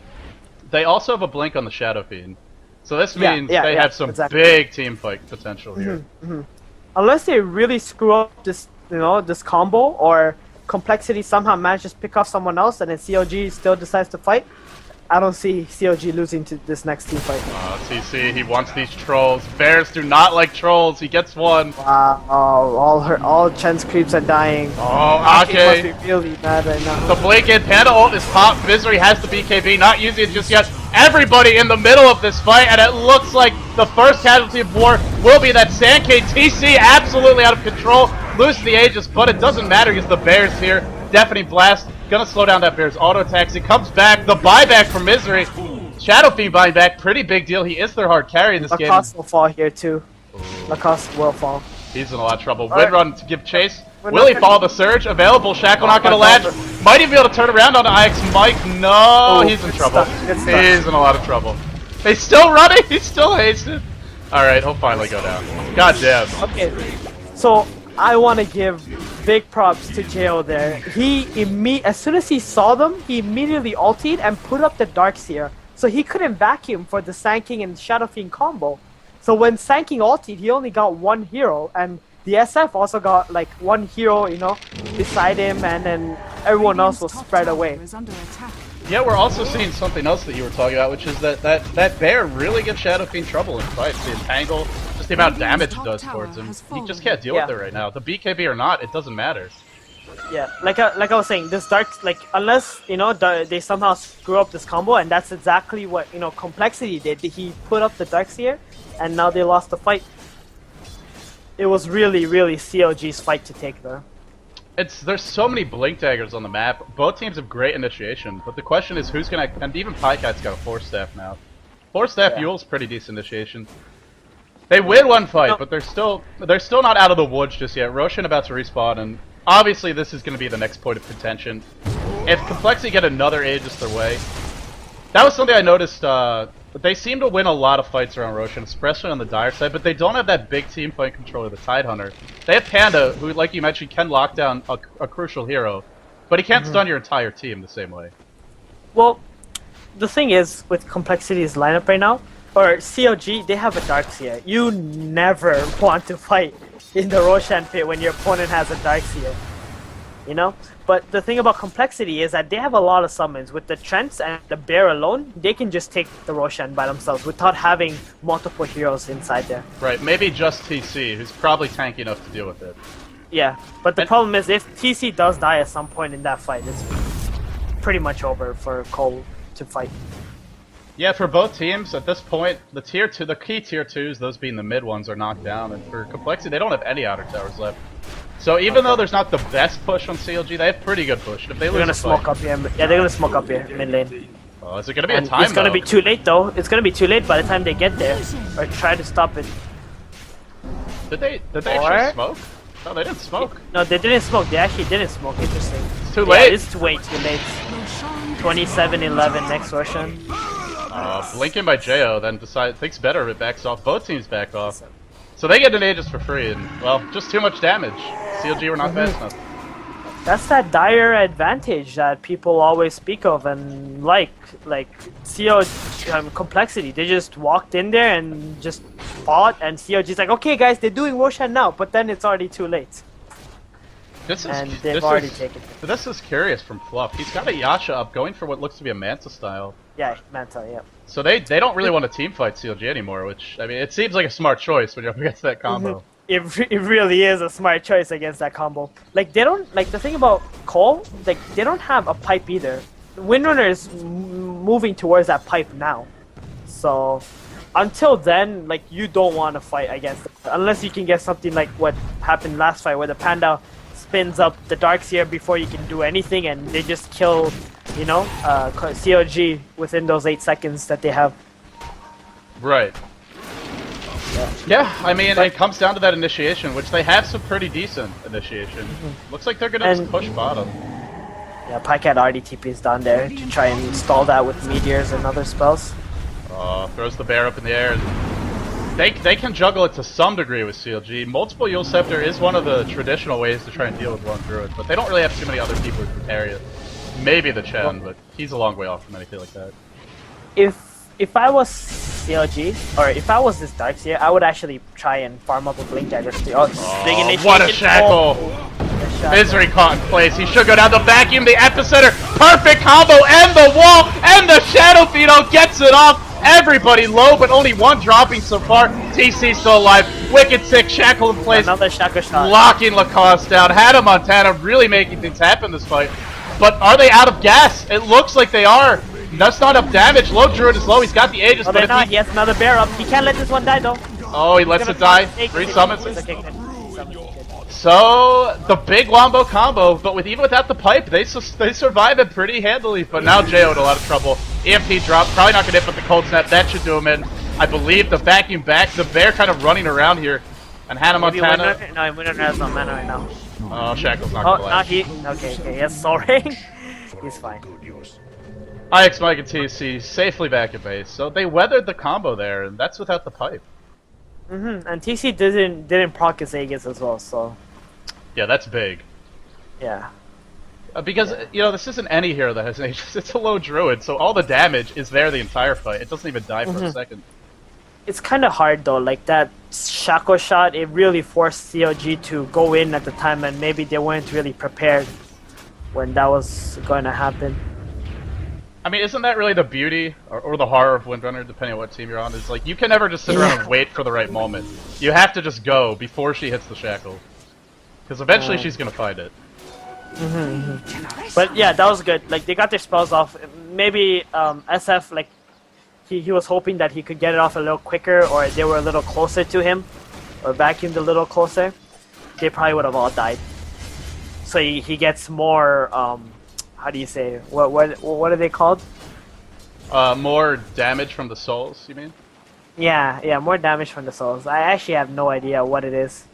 They also have a blink on the Shadow Fiend, so this means they have some big team fight potential here. Unless they really screw up this this combo, or Complexity somehow manages to pick off someone else and then CLG still decides to fight, I don't see CLG losing to this next team fight. TC, he wants these trolls. Bears do not like trolls. He gets one. Wow, all Chen's creeps are dying. Oh, Akke Akke. must be really mad right now. The blink in Panda ult is popped. Misery has the BKB, not using it just yet. Everybody in the middle of this fight, and it looks like the first casualty of war will be that Sand King. TC absolutely out of control. Loses the Aegis, but it doesn't matter because the Bears here. Deafening Blast. Gonna slow down that Bear's auto attacks. He comes back. The buyback from Misery. Shadow Fiend buying back. Pretty big deal. He is their hard carry in this game. Lacoste will fall here too. Lacoste will fall. He's in a lot of trouble. Windrun to give chase. Will he follow the surge? Available. Shackle not gonna latch. Might even be able to turn around on IX Mike. No, he's in trouble. He's in a lot of trouble. He's still running. He's still hasted. Alright, he'll finally go down. God damn. Okay, so I want to give big props to jeyo there. As soon as he saw them, he immediately ultied and put up the Darkseer, so he couldn't vacuum for the Sand King and Shadow Fiend combo. So when Sand King ultied, he only got one hero, and the SF also got like one hero, beside him, and then everyone else was spread away. Yeah, we're also seeing something else that you were talking about, which is that bear really gives Shadow Fiend trouble in fights. The entangle, just the amount of damage it does towards him. He just can't deal with it right now. The BKB or not, it doesn't matter. Yeah, like I was saying, this dark, unless they somehow screw up this combo, and that's exactly what Complexity did. He put up the Darkseer, and now they lost the fight. It was really CLG's fight to take there. There's so many blink daggers on the map. Both teams have great initiation, but the question is who's gonna. And even pajkatt's got a 4-staff now. 4-staff Yule's pretty decent initiation. They win one fight, but they're still not out of the woods just yet. Roshan about to respawn, and obviously this is gonna be the next point of contention. If Complexity get another Aegis their way, that was something I noticed. They seem to win a lot of fights around Roshan, especially on the Dire side, but they don't have that big team fight controller, the Tidehunter. They have Panda, who, like you mentioned, can lock down a crucial hero, but he can't stun your entire team the same way. Well, the thing is, with Complexity's lineup right now, or CLG, they have a Darkseer. You never want to fight in the Roshan pit when your opponent has a Darkseer. But the thing about Complexity is that they have a lot of summons. With the Trents and the Bear alone, they can just take the Roshan by themselves without having multiple heroes inside there. Right, maybe just TC, who's probably tanky enough to deal with it. Yeah, but the problem is if TC does die at some point in that fight, it's pretty much over for coL to fight. Yeah, for both teams, at this point, the key tier 2s, those being the mid ones, are knocked down, and for Complexity, they don't have any outer towers left. So even though there's not the best push on CLG, they have pretty good push. If they lose, they're gonna smoke up here. Yeah, they're gonna smoke up here mid lane. Oh, is it gonna be a time? It's gonna be too late though. It's gonna be too late by the time they get there, or try to stop it. Did they actually smoke? No, they didn't smoke. No, they didn't smoke. They actually didn't smoke. Interesting. too late. It's way too late. 27-11 next Roshan. Blinking by jeyo, then thinks better of it, backs off. Both teams back off. So they get an Aegis for free, and, well, just too much damage. CLG were not fast enough. That's that dire advantage that people always speak of and like CLG complexity. They just walked in there and just fought, and CLG's like, okay guys, they're doing Roshan now, but then it's already too late. They've already taken it. This is curious from Fluff. He's got a Yasha up, going for what looks to be a Manta style. Yeah, Manta, yeah. So they don't really want to team fight CLG anymore, which, I mean, it seems like a smart choice when you're up against that combo. It really is a smart choice against that combo. Like, they don't, like, the thing about coL, like, they don't have a pipe either. Windrunner is moving towards that pipe now. So, until then, like, you don't want to fight against it. Unless you can get something like what happened last fight, where the Panda spins up the Darkseer before you can do anything, and they just kill, you know, CLG within those 8 seconds that they have. Right. Yeah, I mean, it comes down to that initiation, which they have some pretty decent initiation. Looks like they're gonna just push bottom. Yeah, pajkatt already TP's down there to try and install that with meteors and other spells. Throws the bear up in the air. They can juggle it to some degree with CLG. Multiple Yule Scepter is one of the traditional ways to try and deal with one Druid, but they don't really have too many other people who can carry it. Maybe the Chen, but he's a long way off from anything like that. If I was CLG, or if I was this Darkseer, I would actually try and farm up a Blink Dagger. Big initiation. What a shackle! Misery caught in place. He should go down the vacuum, the epicenter. Perfect combo, and the wall, and the Shadow Fido gets it off. Everybody low, but only one dropping so far. TC still alive. Wicked sick, shackle in place. Another shackle shot. Locking lacoste down. Hannah Montana really making things happen this fight. But are they out of gas? It looks like they are. That's not enough damage. Low Druid is low. He's got the Aegis, but if he has another bear up. He can't let this one die though. Oh, he lets it die. Resummons it. So the big wombo combo, but even without the pipe, they survive it pretty handily. But now jeyo in a lot of trouble. EMP drop, probably not gonna hit with the cold snap. That should do him in. I believe the vacuum back, the bear kind of running around here, and Hannah Montana. No, Winner has no mana right now. Oh, Shackle's not gonna last. Okay, yes, sorry. He's fine. IX Mike and TC safely back at base, so they weathered the combo there, and that's without the pipe. And TC didn't proc his Aegis as well, so. Yeah, that's big. Yeah. Because, you know, this isn't any hero that has an Aegis, it's a low Druid, so all the damage is there the entire fight. It doesn't even die for a second. It's kind of hard though, like that shackle shot, it really forced CLG to go in at the time, and maybe they weren't really prepared when that was going to happen. I mean, isn't that really the beauty, or the horror of Windrunner, depending on what team you're on? Is like, you can never just sit around and wait for the right moment. You have to just go before she hits the shackle. Because eventually she's gonna find it. But yeah, that was good. Like, they got their spells off. Maybe SF, like, he was hoping that he could get it off a little quicker, or they were a little closer to him, or vacuumed a little closer. They probably would have all died. So he gets more, how do you say, what are they called? More damage from the souls, you mean? Yeah, more damage from the souls. I actually have no idea what it is.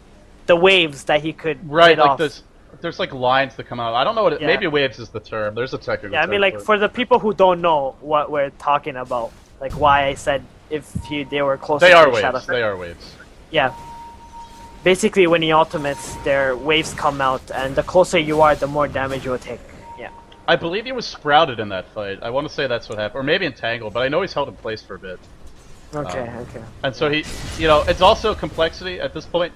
The waves that he could right, get like off. there's like lines that come out. I don't know what it, maybe waves is the term. There's a technical term. I mean, like, for the people who don't know what we're talking about, like why I said if they were closer they to are the waves. shadow. They are waves. Yeah. Basically, when he ultimates, their waves come out, and the closer you are, the more damage you will take. Yeah. I believe he was sprouted in that fight. I want to say that's what happened, or maybe entangled, but I know he's held in place for a bit. Okay. And so he, you know, it's also complexity at this point.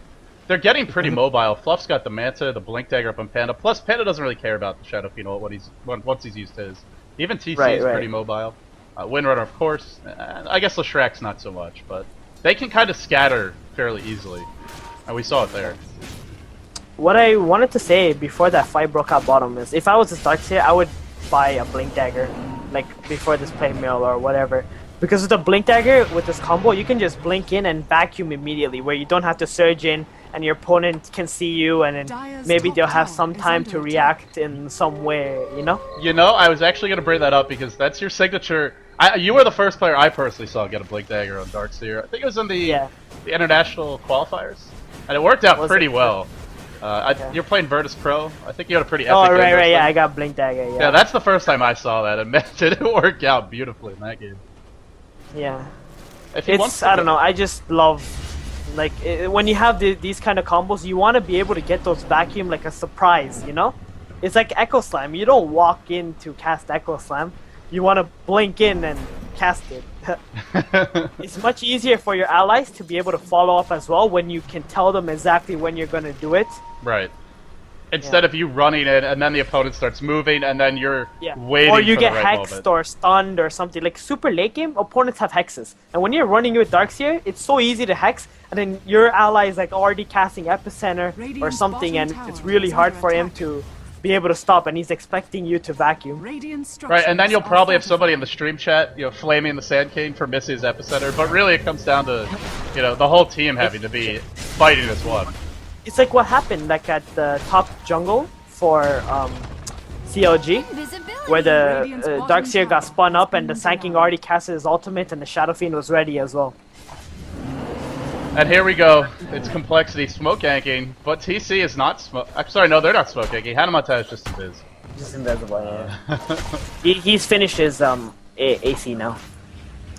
They're getting pretty mobile. Fluff's got the Manta, the Blink Dagger up on Panda. Plus, Panda doesn't really care about the Shadow Phenol once he's used his. Even TC is pretty mobile. Windrunner, of course. I guess Leshrack's not so much, but they can kind of scatter fairly easily. And we saw it there. What I wanted to say before that fight broke out bottom is, if I was a Darkseer, I would buy a Blink Dagger, like before this play mill or whatever. Because with the Blink Dagger, with this combo, you can just blink in and vacuum immediately, where you don't have to surge in, and your opponent can see you, and then maybe they'll have some time to react in some way, you know? You know, I was actually going to bring that up, because that's your signature. You were the first player I personally saw get a Blink Dagger on Darkseer. I think it was in the international qualifiers. And it worked out pretty well. You're playing Virtus Pro. I think you had a pretty epic Oh, game right, yeah, time. I got Blink Dagger, yeah. Yeah, that's the first time I saw that, and man, did it work out beautifully in that game. Yeah. If he wants It's, to I don't know, I just love, like, when you have these kind of combos, you want to be able to get those vacuum like a surprise, you know? It's like Echo Slam. You don't walk in to cast Echo Slam. You want to blink in and cast it. It's much easier for your allies to be able to follow up as well when you can tell them exactly when you're going to do it. Right. Instead of you running in and then the opponent starts moving and then you're waiting or you for get the right hexed moment. or stunned or something. Like super late game, opponents have hexes. And when you're running with Darkseer, it's so easy to hex and then your ally is like already casting Epicenter or something and it's really hard for him to be able to stop and he's expecting you to vacuum. Right, and then you'll probably have somebody in the stream chat, you know, flaming the Sand King for missing his Epicenter, but really it comes down to, you know, the whole team having to be fighting as one. It's like what happened like at the top jungle for CLG, where the Darkseer got spun up and the Sand King already casted his ultimate and the Shadow Fiend was ready as well. And here we go. It's complexity smoke ganking, but TC is not smoke. I'm sorry, no, they're not smoke ganking. Hanamata is just invis. Just invisible, yeah. He's finished his AC now.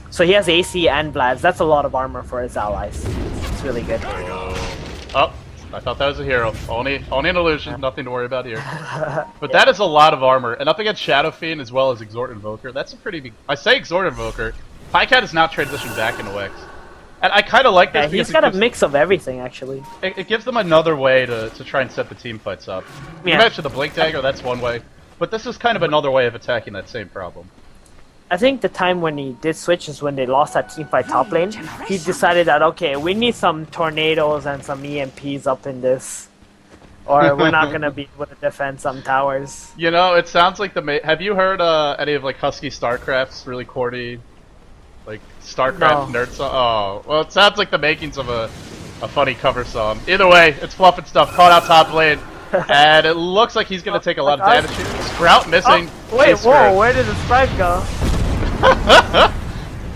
So he has AC and Vlads. That's a lot of armor for his allies. It's really good. Oh, I thought that was a hero. Only an illusion. Nothing to worry about here. But that is a lot of armor. And up against Shadow Fiend as well as Exhort Invoker, that's a pretty big... I say Exhort Invoker. Pajkatt is now transitioned back into Wex. And I kind of like this because he's got a mix of everything, actually. It gives them another way to try and set the team fights up. You mentioned the Blink Dagger, that's one way. But this is kind of another way of attacking that same problem. I think the time when he did switch is when they lost that team fight top lane. He decided that, okay, we need some tornadoes and some EMPs up in this. Or we're not going to be able to defend some towers. You know, it sounds like have you heard any of like Husky Starcraft's really corny... like StarCraft nerd song? Oh, well, it sounds like the makings of a funny cover song. Either way, it's fluffnstuff caught out top lane, and it looks like he's gonna take a lot of damage here. Sprout missing. Oh, wait, whoa, where did the Sprite go?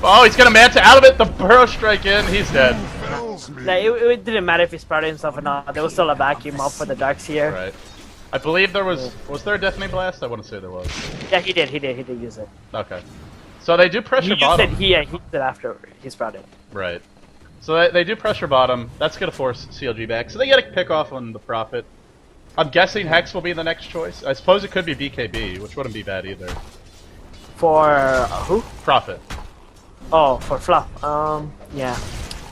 Oh, he's gonna Manta out of it. The Burrow strike in. He's dead. Like, it didn't matter if he sprouted himself or not. There was still a vacuum up for the Darkseer. Right. I believe there was there a Deathly Blast? I want to say there was. Yeah, he did use it. Okay. So they do pressure bottom. He used it after he sprouted. Right. So they do pressure bottom. That's going to force CLG back. So they get a pick off on the Prophet. I'm guessing Hex will be the next choice. I suppose it could be BKB, which wouldn't be bad either. For who? Prophet. Oh, for Fluff. Yeah.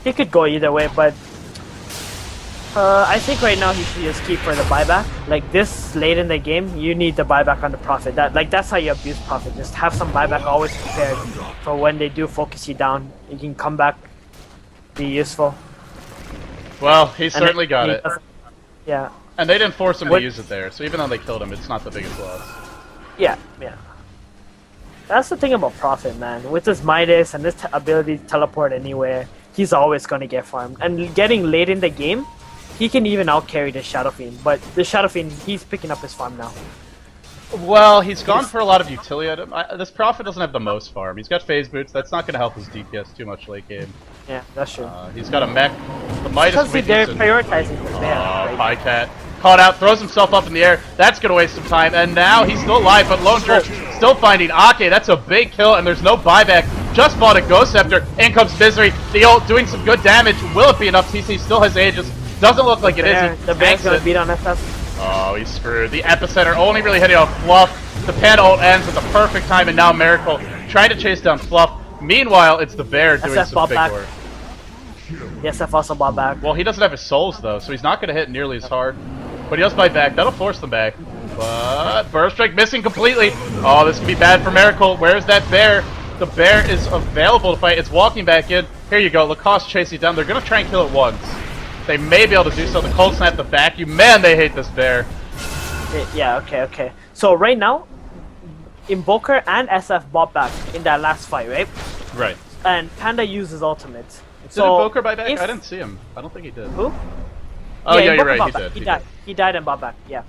He could go either way, but I think right now he should just keep for the buyback. Like this late in the game, you need the buyback on the Prophet. That's how you abuse Prophet. Just have some buyback always prepared for when they do focus you down. You can come back, be useful. Well, he certainly got it. Yeah. And they didn't force him to use it there, so even though they killed him, it's not the biggest loss. Yeah, yeah. That's the thing about Prophet, man. With his Midas and this ability to teleport anywhere, he's always going to get farmed. And getting late in the game, he can even outcarry the Shadow Fiend, but the Shadow Fiend, he's picking up his farm now. Well, he's gone for a lot of utility item. This Prophet doesn't have the most farm. He's got phase boots. That's not going to help his DPS too much late game. Yeah, that's true. He's got a mech. The Midas because they're prioritizing the ban. Pajkatt. Caught out, throws himself up in the air. That's going to waste some time. And now he's still alive, but Lone Wolf still finding akke. That's a big kill, and there's no buyback. Just bought a Ghost Scepter. In comes Misery. The ult doing some good damage. Will it be enough? TC still has Aegis. Doesn't look like it is. The Bear's gonna beat on FF. Oh, he's screwed. The Epicenter only really hitting on Fluff. The Panda ult ends at the perfect time, and now Miracle trying to chase down Fluff. Meanwhile, it's the Bear doing some big work. The SF also bought back. Well, he doesn't have his souls, though, so he's not going to hit nearly as hard. But he does buy back. That'll force them back. But Burst Strike missing completely. Oh, this could be bad for Miracle. Where's that Bear? The Bear is available to fight. It's walking back in. Here you go. Lacoste chasing down. They're going to try and kill it once. They may be able to do so. The cold snap, the vacuum. Man, they hate this Bear. Yeah, okay. So right now, Invoker and SF bought back in that last fight, right? Right. And Panda uses ultimate. Did Invoker buy back? I didn't see him. I don't think he did. Who? Oh yeah, you're right. He did. He died and bought back. Yeah.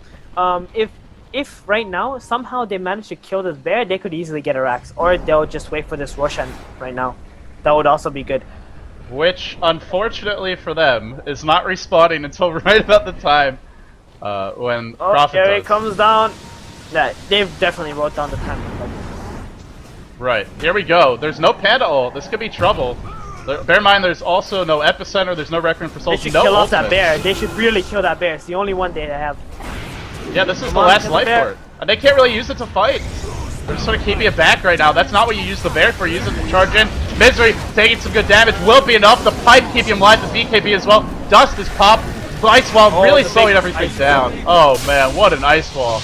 If right now somehow they manage to kill this Bear, they could easily get a Rax, or they'll just wait for this Roshan right now. That would also be good. Which, unfortunately for them, is not respawning until right about the time when Oh, Prophet here does. it comes down. Yeah, they've definitely wrote down the time. Right, here we go. There's no Panda ult. This could be trouble. Bear in mind, there's also no Epicenter, there's no Requiem for They Souls, should no kill off that ultimate. bear. They should really kill that bear. It's the only one they have. Yeah, this is Come the on, last kill the life bear. for it. And they can't really use it to fight. They're just sort of keeping it back right now. That's not what you use the bear for. Use it to charge in. Misery taking some good damage. Will be enough. The pipe keeping him alive. The BKB as well. Dust is popped. Ice wall really the slowing big everything ice down. Oh man, what an ice wall.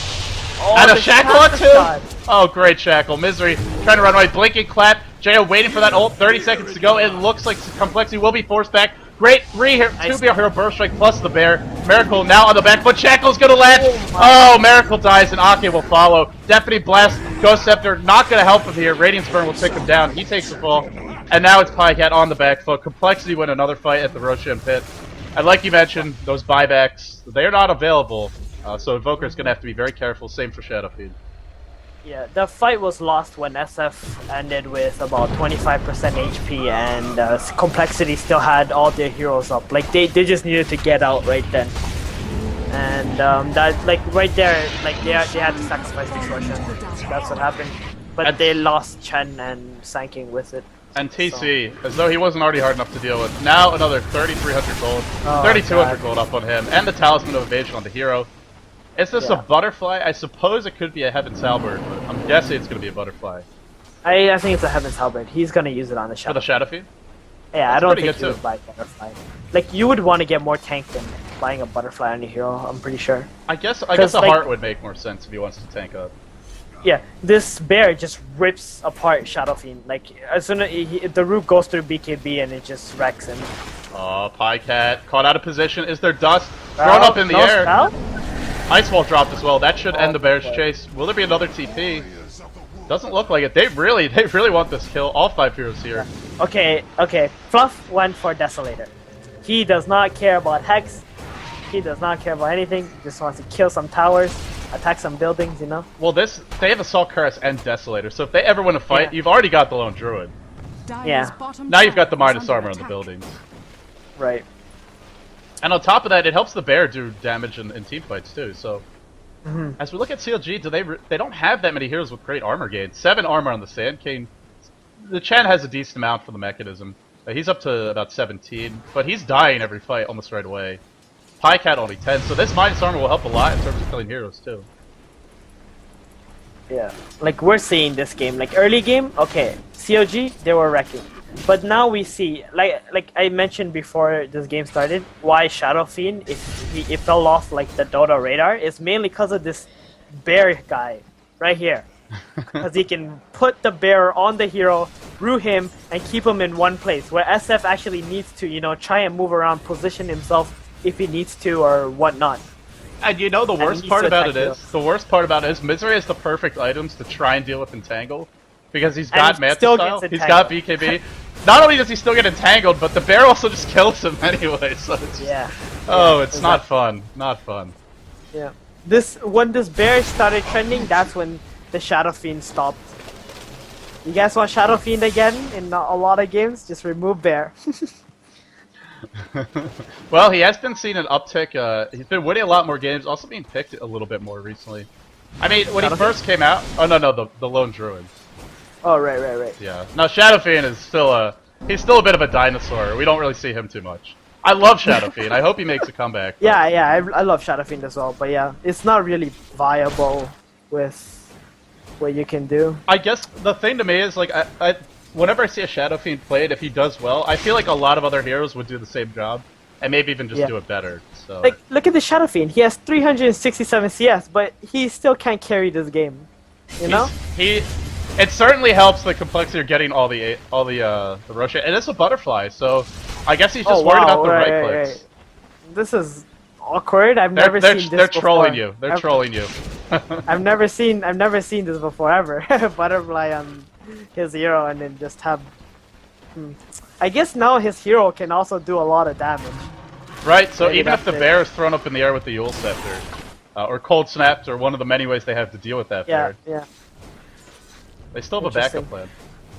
Oh, And a the shackle on shot. too? Oh, great shackle. Misery trying to run away. Blinking clap. jeyo waiting for that ult. 30 seconds to go. It looks like Complexity will be forced back. Great two hero burst strike plus the bear. Miracle now on the back foot. Shackle's gonna land. Oh, Miracle dies and Akke will follow. Deputy Blast, Ghost Scepter not gonna help him here. Radiance Burn will take him down. He takes the fall. And now it's pajkatt on the back foot. Complexity win another fight at the Roshan pit. And like you mentioned, those buybacks, they're not available. So Invoker's gonna have to be very careful. Same for Shadowfiend. Yeah, the fight was lost when SF ended with about 25% HP and Complexity still had all their heroes up. Like they just needed to get out right then. And that like right there, like they had to sacrifice the Roshan. That's what happened. But they lost Chen and Sanking with it. And TC, as though he wasn't already hard enough to deal with. Now another 3,300 gold, 3,200 gold up on him, and the Talisman of Evasion on the hero. Is this a butterfly? I suppose it could be a Heaven's Halberd, but I'm guessing it's going to be a butterfly. I think it's a Heaven's Halberd. He's gonna use it on the Shadow. For the Shadowfiend? Yeah, That's I don't pretty think good he would too. buy butterfly. Like you would want to get more tank than buying a butterfly on your hero. I'm pretty sure. I guess a like- heart would make more sense if he wants to tank up. Yeah, this bear just rips apart Shadowfiend. Like as soon as the root goes through BKB and it just wrecks him. Oh, pajkatt caught out of position. Is there dust thrown up in the air? Spell? Ice wall dropped as well. That should end the bear's boy. chase. Will there be another TP? Doesn't look like it. They really want this kill. All 5 heroes here. Okay. Fluff went for Desolator. He does not care about Hex. He does not care about anything. Just wants to kill some towers, attack some buildings, you know? Well, they have Assault Cuirass and Desolator, so if they ever win a fight, Yeah. you've already got the Lone Druid. Yeah. Now you've got the Minus Armor on the buildings. Right. And on top of that, it helps the bear do damage in team fights too. So, as we look at CLG, they don't have that many heroes with great armor gain. 7 armor on the Sand King. The Chen has a decent amount for the mechanism. He's up to about 17, but he's dying every fight almost right away. pajkatt only 10, so this minus armor will help a lot in terms of killing heroes too. Yeah. Like we're seeing this game. Like early game, okay, CLG they were wrecking. But now we see, like I mentioned before this game started, why Shadowfiend, it fell off like the Dota radar, is mainly because of this bear guy right here. Because he can put the bear on the hero, root him, and keep him in one place. Where SF actually needs to, you know, try and move around, position himself if he needs to or whatnot. And you know the worst he part needs to about it attack is, Misery has the perfect items to try and deal with Entangle. Because he's And got he Manta still Style, gets he's got entangled. BKB. Not only does he still get entangled, but the bear also just kills him anyway, so it's just, Yeah. oh, Yeah, it's not fun. Not fun. Yeah. When this bear started trending, that's when the Shadowfiend stopped. You guys want Shadowfiend again in a lot of games? Just remove bear. Well, he has been seeing an uptick. He's been winning a lot more games, also being picked a little bit more recently. I mean, when he Shadowfiend? first came out... Oh, no, the Lone Druid. Oh, right. Yeah. No, Shadowfiend is still he's still a bit of a dinosaur. We don't really see him too much. I love Shadowfiend. I hope he makes a comeback. But... Yeah, I love Shadowfiend as well, but yeah, it's not really viable with what you can do. I guess the thing to me is, like, whenever I see a Shadowfiend played, if he does well, I feel like a lot of other heroes would do the same job, and maybe even just do it better. So, Like, look at the Shadowfiend. He has 367 CS, but he still can't carry this game. You know? It certainly helps the complexity of getting all the Roshan, and it's a butterfly, so I guess he's just worried about the right clicks. Right. This is awkward. I've never seen this They're before. trolling you. They're I've- trolling you. I've never seen this before ever. Butterfly on his hero and then just have. I guess now his hero can also do a lot of damage. Right. So Maybe even if that's the it. bear is thrown up in the air with the Yule Scepter, or cold snapped, or one of the many ways they have to deal with that bear, Yeah. they still have a backup Interesting. plan.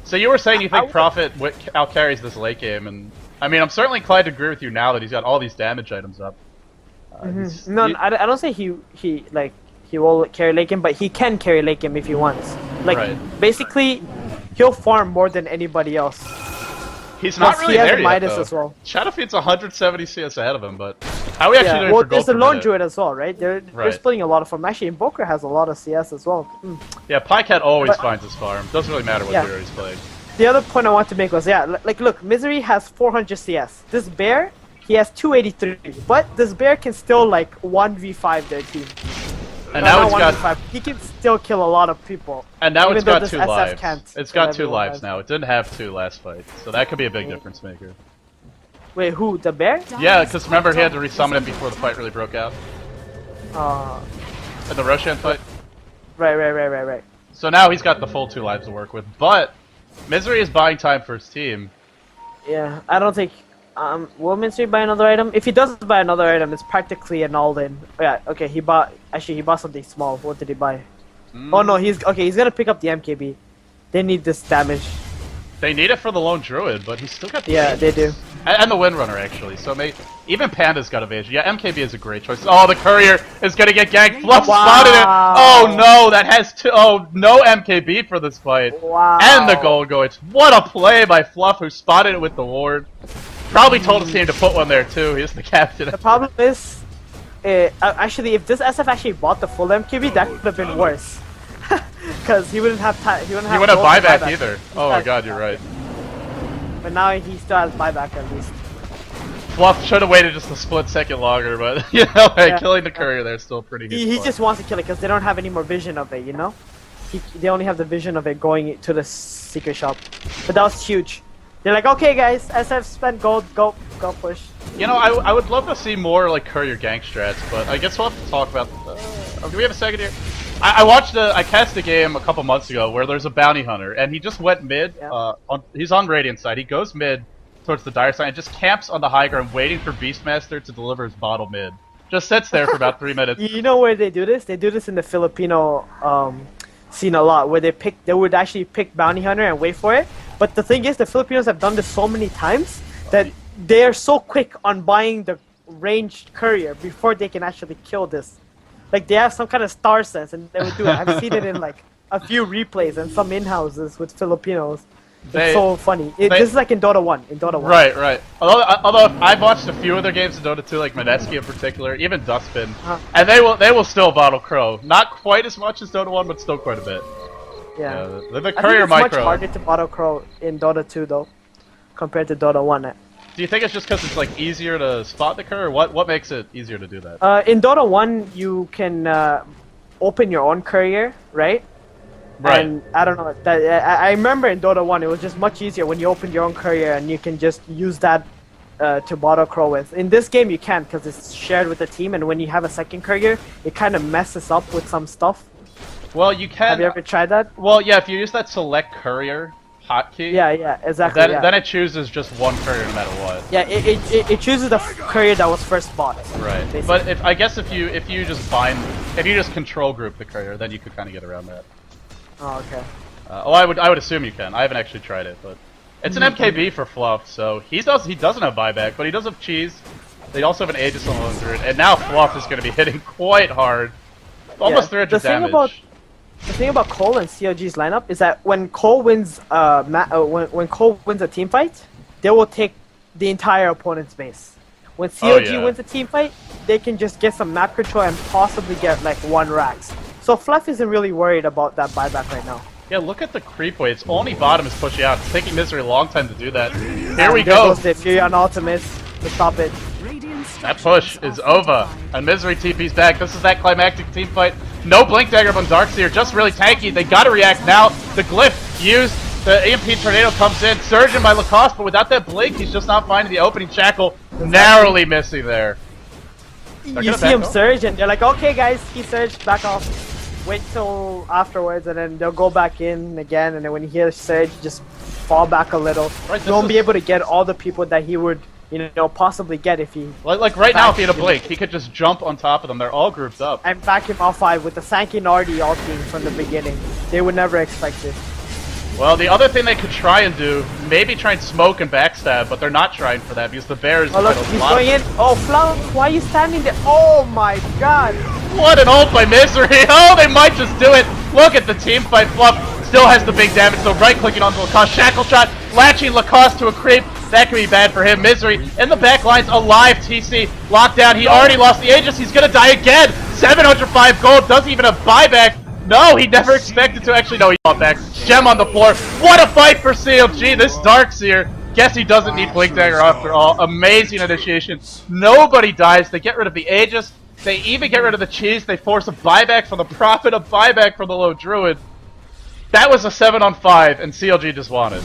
So you were saying you I think Prophet out carries this late game, and I mean I'm certainly inclined to agree with you now that he's got all these damage items up. No, I don't say he will carry late game, but he can carry late game if he wants. Like basically, he'll farm more than anybody else. He's not really there yet, Midas though. as well. Shadowfeet's 170 CS ahead of him, but how are we actually doing for gold? There's the lone druid as well, right? They're Right. splitting a lot of farm. Actually, Invoker has a lot of CS as well. Yeah, pajkatt always finds his farm. Doesn't really matter what hero he's playing. The other point I want to make was, like look, Misery has 400 CS. This bear, he has 283, but this bear can still like 1v5 their team. And now it's got 1v5. He can still kill a lot of people. And now it's got 2 SF lives. can't It's got 2 kill lives everyone. now. It didn't have 2 last fight, so that could be a big difference maker. Wait, who? The bear? Yeah, because remember he had to resummon him before the fight really broke out. In the Roshan fight. Right. So now he's got the full 2 lives to work with, but Misery is buying time for his team. Yeah, I don't think. Will Misery buy another item? If he does buy another item, it's practically an all-in. Yeah, okay. He bought something small. What did he buy? Oh no, he's gonna pick up the MKB. They need this damage. They need it for the lone druid, but he's still got the Yeah, they do. And the Windrunner, actually. So even Panda's got evasion. Yeah, MKB is a great choice. Oh, the Courier is gonna get ganked. Fluff spotted it. Oh no, that has no MKB for this fight. Wow. And the gold goits. What a play by Fluff, who spotted it with the ward. Probably told his team to put one there too. He's the captain. The problem is, actually, if this SF actually bought the full MKB, that could have been worse. Because he wouldn't have time. He wouldn't have buyback either. Oh my god, you're right. But now he still has buyback at least. Fluff should have waited just a split second longer, but you know, hey, killing the Courier there is still pretty good. He just wants to kill it because they don't have any more vision of it, you know? They only have the vision of it going to the secret shop. But that was huge. They're like, okay guys, SF spent gold, go push. You know, I would love to see more like Courier gank strats, but I guess we'll have to talk about. Do we have a second here? I cast a game a couple months ago where there's a bounty hunter and he just went mid. Yeah. He's on Radiant side. He goes mid towards the dire side and just camps on the high ground, waiting for Beastmaster to deliver his bottle mid. Just sits there for about 3 minutes. You know where they do this? They do this in the Filipino scene a lot, where they would actually pick bounty hunter and wait for it. But the thing is, the Filipinos have done this so many times that they are so quick on buying the ranged courier before they can actually kill this. Like they have some kind of star sense, and they would do it. I've seen it in like a few replays and some in-houses with Filipinos. It's so funny. This is like in Dota 1. Right. Although I've watched a few of their games in Dota 2, like Medeski in particular, even Dustbin, and they will still bottle Crow. Not quite as much as Dota 1, but still quite a bit. Yeah. The Courier micro. It's much harder to bottle Crow in Dota 2 though, compared to Dota 1. Do you think it's just because it's like easier to spot the Courier? What makes it easier to do that? In Dota 1, you can open your own courier, right? Right. And I don't know. I remember in Dota 1, it was just much easier when you opened your own courier and you can just use that to bottle Crow with. In this game, you can't because it's shared with the team, and when you have a second courier, it kind of messes up with some stuff. Well, you can. Have you ever tried that? Well, yeah. If you use that select courier hotkey. Yeah, exactly. Then it chooses just one courier no matter what. Yeah, it chooses the courier that was first bought. Right. Basically. But if you just control group the courier, then you could kind of get around that. Oh, okay. I would assume you can. I haven't actually tried it, but it's an MKB for Fluff, so he doesn't have buyback, but he does have cheese. They also have an Aegis on Lone Druid, and now Fluff is going to be hitting quite hard, almost 300 damage. The thing about coL and CLG's lineup is that when coL wins when coL wins a team fight, they will take the entire opponent's base. When CLG wins a team fight, they can just get some map control and possibly get like 1 Rax. So Fluff isn't really worried about that buyback right now. Yeah, look at the creep wave. It's only bottom is pushing out. It's taking Misery a long time to do that. Here we There go. goes the Fury on ultimates to stop it. That push is over, and Misery TP's back. This is that climactic team fight. No Blink Dagger on Darkseer, just really tanky. They gotta react now. The Glyph used, the EMP Tornado comes in. Surgeon by Lacoste, but without that Blink, he's just not finding the opening shackle. Narrowly missing there. You see him surge, and they're like, okay guys, he surged, back off. Wait till afterwards, and then they'll go back in again, and then when he hears surge, just fall back a little. Right, he won't be able to get all the people that he would, possibly get if he... Like right now, if he had a Blink, he could just jump on top of them. They're all grouped up. And back him off 5 with the Sankin already ulting from the beginning. They would never expect it. Well, the other thing they could try and do, maybe try and smoke and backstab, but they're not trying for that because the bear is. Oh look, he's going in. Oh, Fluff, why are you standing there? Oh my god! What an ult by Misery! Oh, they might just do it! Look at the team fight. Fluff still has the big damage, so right-clicking onto Lacoste. Shackle shot, latching Lacoste to a creep. That could be bad for him. Misery in the back lines, alive. TC locked down. He already lost the Aegis. He's gonna die again. 705 gold. Doesn't even have buyback. No, he never expected to. Actually, no, he bought back. Gem on the floor. What a fight for CLG. This Darkseer. Guess he doesn't need Blink Dagger after all. Amazing initiation. Nobody dies. They get rid of the Aegis. They even get rid of the cheese. They force a buyback from the Prophet, a buyback from the low Druid. That was a 7-on-5, and CLG just won it.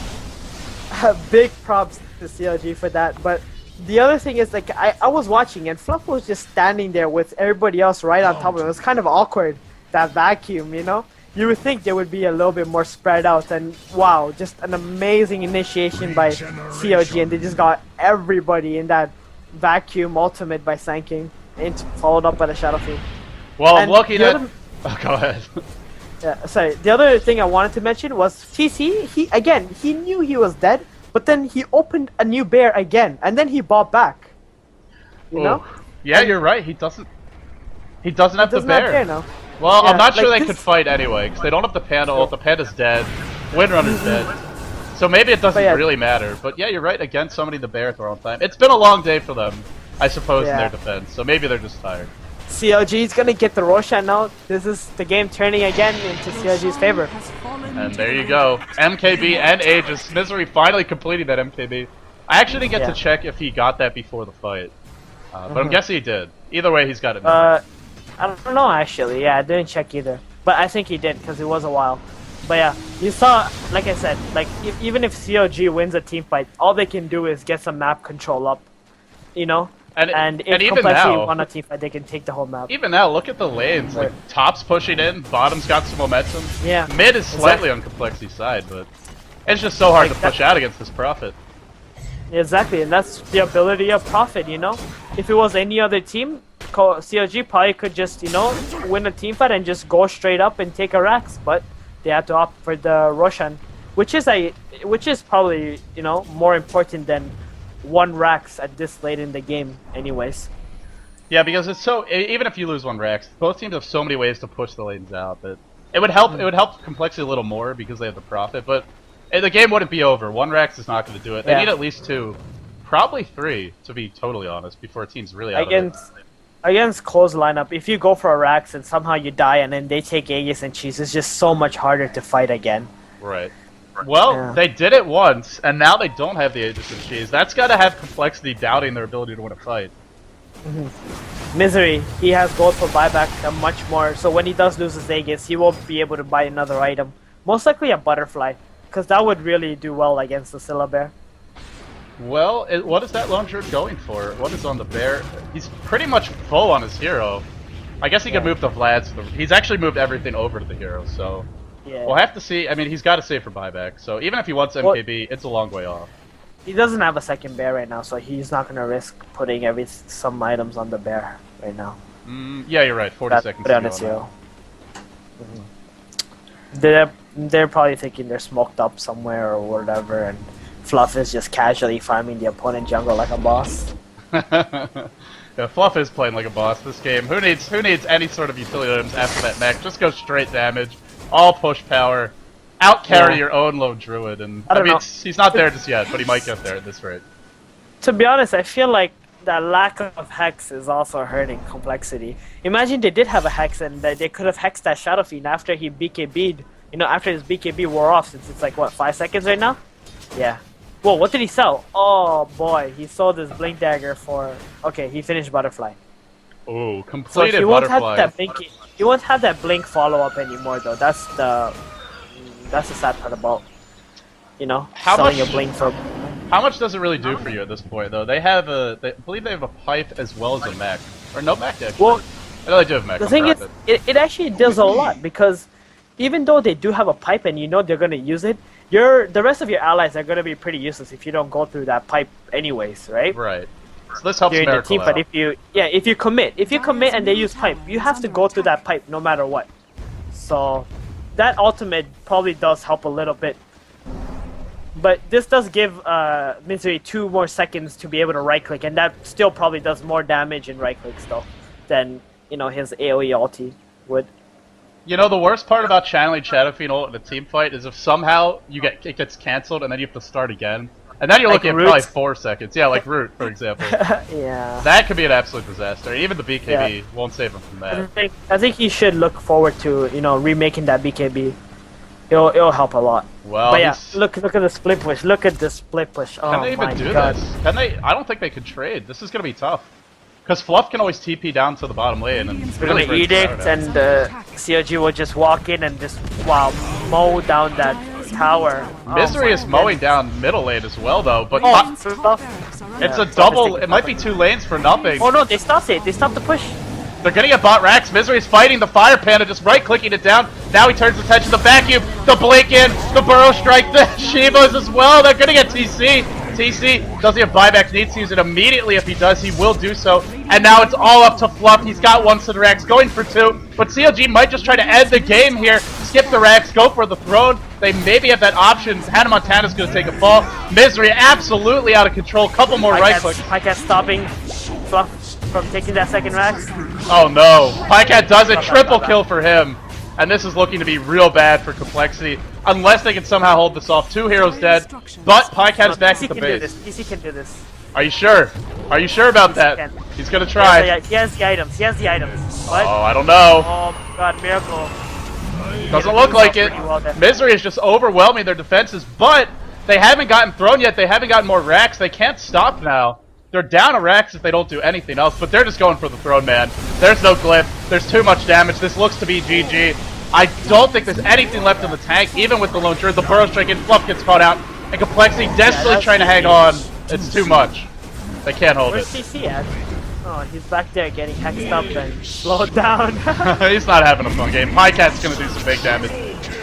Big props to CLG for that. But the other thing is, like, I was watching, and Fluff was just standing there with everybody else right on top of him. It was kind of awkward, that vacuum, you know? You would think they would be a little bit more spread out, and wow, just an amazing initiation by CLG, and they just got everybody in that vacuum ultimate by Sanking, and followed up by the Shadow Fiend. Well, I'm looking at... Oh, go ahead. Yeah, sorry. The other thing I wanted to mention was TC. He knew he was dead, but then he opened a new bear again, and then he bought back. You know? Yeah, you're right. He doesn't have the bear. Have bear now. Well, Yeah, I'm not sure like they could fight anyway, because they don't have the Panda ult. The Panda's dead. Windrunner's dead. So maybe it doesn't really matter. But yeah, you're right. Against somebody the bear at the wrong time. It's been a long day for them, I suppose, in their defense. So maybe they're just tired. CLG is gonna get the Roshan now. This is the game turning again into CLG's favor. And there you go. MKB and Aegis. Misery finally completing that MKB. I actually didn't get to check if he got that before the fight. But I'm guessing he did. Either way, he's got it now. I don't know actually. Yeah, I didn't check either. But I think he did because it was a while. But yeah, you saw, like I said, like even if CLG wins a team fight, all they can do is get some map control up. You know? And if even Complexity now, won a team fight, they can take the whole map. Even now, look at the lanes. Like, top's pushing in, bottom's got some momentum. Yeah. Mid is slightly on Complexity's side, but it's just so hard to push out against this Prophet. Exactly, and that's the ability of Prophet, you know? If it was any other team, CLG probably could just, you know, win a team fight and just go straight up and take a Rax, but they had to opt for the Roshan, which is probably, you know, more important than one Rax at this late in the game anyways. Yeah, because it's so, even if you lose one Rax, both teams have so many ways to push the lanes out that it would help Complexity a little more because they have the Prophet, but the game wouldn't be over. One Rax is not going to do it. They need at least 2, probably 3, to be totally honest, before a team's really out of it. Against close lineup, if you go for a Rax and somehow you die and then they take Aegis and cheese, it's just so much harder to fight again. Right. Well, they did it once, and now they don't have the Aegis and cheese. That's got to have Complexity doubting their ability to win a fight. Misery, he has gold for buyback much more, so when he does lose his Aegis, he won't be able to buy another item. Most likely a Butterfly, because that would really do well against the Scylla Bear. Well, what is that lone druid going for? What is on the bear? He's pretty much full on his hero. I guess he could move the Vlads. He's actually moved everything over to the hero, so we'll have to see. I mean, he's got to save for buyback, so even if he wants MKB, it's a long way off. He doesn't have a second bear right now, so he's not going to risk putting some items on the bear right now. Yeah, you're right. 40 seconds on his hero. They're probably thinking they're smoked up somewhere or whatever, and Fluff is just casually farming the opponent jungle like a boss. Yeah, Fluff is playing like a boss this game. Who needs any sort of utility items after that mech? Just go straight damage, all push power, out carry your own low druid, and I mean he's not there just yet, but he might get there at this rate. To be honest, I feel like that lack of hex is also hurting Complexity. Imagine they did have a hex and they could have hexed that Shadow Fiend after he BKB'd. You know, after his BKB wore off, since it's like what, 5 seconds right now? Yeah. Whoa, what did he sell? Oh boy, he sold his Blink Dagger for... Okay, he finished Butterfly. Oh, completed so he Butterfly. He won't have that Blink follow-up anymore though. That's the sad part about, you know, selling your Blink for... How much does it really do for you at this point though? They have I believe they have a pipe as well as a mech. Or no mech actually. Well, I know they do have mech. The thing is, it actually does a lot because even though they do have a pipe and you know they're going to use it, the rest of your allies are going to be pretty useless if you don't go through that pipe anyways, right? Right. So this helps Mirakel the team, out. But if you commit and they use pipe, you have to go through that pipe no matter what. So that ultimate probably does help a little bit But this does give Misery 2 more seconds to be able to right click, and that still probably does more damage in right click still than his AoE ulti would. You know, the worst part about channeling Shadow Fiend ult in a team fight is if somehow it gets cancelled and then you have to start again. And then you're looking at probably 4 seconds. Yeah, like Root, for example. Yeah. That could be an absolute disaster. Even the BKB won't save him from that. I think he should look forward to, remaking that BKB. It'll help a lot. Well, but yeah, look at the split push. Look at the split push. Oh, can they even do this? Can they? I don't think they could trade. This is going to be tough. Because Fluff can always TP down to the bottom lane and really Edict, and CLG will just walk in and just mow down that tower. Misery is mowing down middle lane as well, though. But it's a Yeah, double. It might be 2 lanes for nothing. Oh no, they stopped it. They stopped the push. They're getting a bot Rax. Misery's fighting the Fire Panda, just right-clicking it down. Now he turns attention to the vacuum, the blink in, the burrow strike, the Shivas as well. They're gonna get TC. TC, does he have buyback? Needs to use it immediately. If he does, he will do so. And now it's all up to Fluff. He's got 1 to the Rax, going for 2. But CLG might just try to end the game here. Skip the Rax, go for the throne. They maybe have that option. Hannah Montana's going to take a fall. Misery absolutely out of control. Couple more right clicks. Pajkatt stopping Fluff from taking that second Rax. Oh no. Pajkatt does it. Triple kill for him. And this is looking to be real bad for Complexity. Unless they can somehow hold this off. 2 heroes dead. But Pajkatt's back at the base. DC can do this. Are you sure? Are you sure about that? He's gonna try. He has the items. He has the items. What? Oh, I don't know. Oh my god, Miracle. Doesn't look like it. Misery is just overwhelming their defenses, but they haven't gotten thrown yet. They haven't gotten more racks. They can't stop now. They're down a racks if they don't do anything else, but they're just going for the throne, man. There's no glyph. There's too much damage. This looks to be GG. I don't think there's anything left in the tank, even with the lone turret. The burrow strike and Fluff gets caught out, and Complexity desperately trying to hang on. It's too much. They can't hold Where's it. CC at? Oh, he's back there getting hexed up and slowed down. He's not having a fun game. Pajkatt's gonna do some big damage.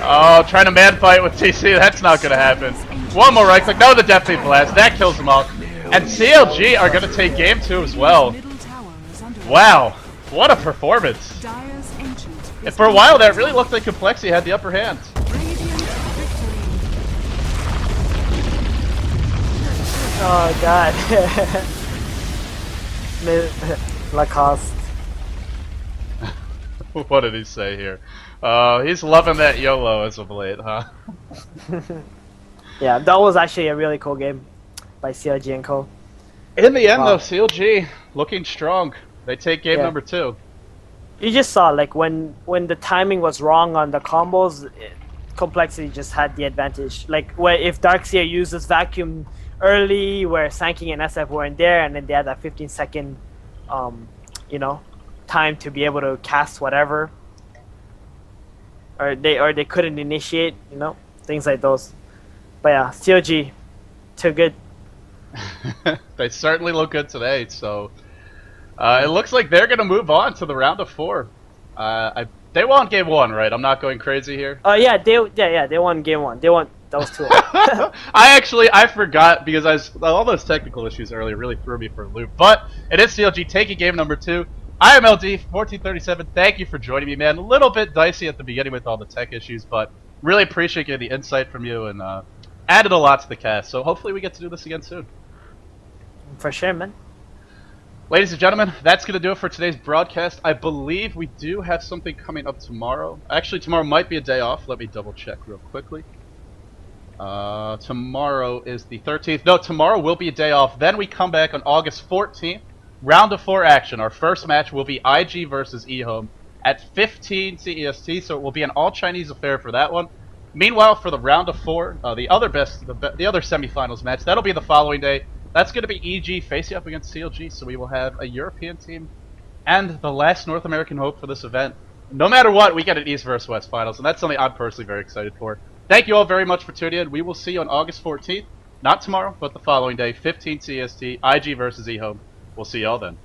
Oh, trying to man fight with TC. That's not gonna happen. 1 more right click. No, the Death Thief blast. That kills them all. And CLG are gonna take game 2 as well. Wow, what a performance! And for a while there, it really looked like Complexity had the upper hand. Oh god. Lacoste. What did he say here? He's loving that YOLO as of late, huh? Yeah, that was actually a really cool game by CLG and co. In the end, though, CLG looking strong. They take game number 2. You just saw, like, when the timing was wrong on the combos, Complexity just had the advantage. Like, where if Darkseer uses Vacuum early, where Sanking and SF weren't there, and then they had that 15-second, time to be able to cast whatever, or they couldn't initiate, things like those. But yeah, CLG, too good. They certainly look good today, so it looks like they're going to move on to the round of 4. They won game 1, right? I'm not going crazy here. Yeah, they won game 1. They won those 2. I forgot because all those technical issues earlier really threw me for a loop. But it is CLG taking game number 2. I am LD1437. Thank you for joining me, man. A little bit dicey at the beginning with all the tech issues, but really appreciate getting the insight from you and added a lot to the cast. So hopefully we get to do this again soon. For sure, man. Ladies and gentlemen, that's going to do it for today's broadcast. I believe we do have something coming up tomorrow. Actually, tomorrow might be a day off. Let me double check real quickly. Tomorrow is the 13th. No, tomorrow will be a day off. Then we come back on August 14th. Round of 4 action. Our first match will be IG versus ehome at 15 CEST, so it will be an all-Chinese affair for that one. Meanwhile, for the round of 4, the other semifinals match, that'll be the following day. That's going to be EG facing up against CLG, so we will have a European team and the last North American hope for this event. No matter what, we get an East versus West finals, and that's something I'm personally very excited for. Thank you all very much for tuning in. We will see you on August 14th. Not tomorrow, but the following day, 15 CST, IG versus ehome. We'll see y'all then.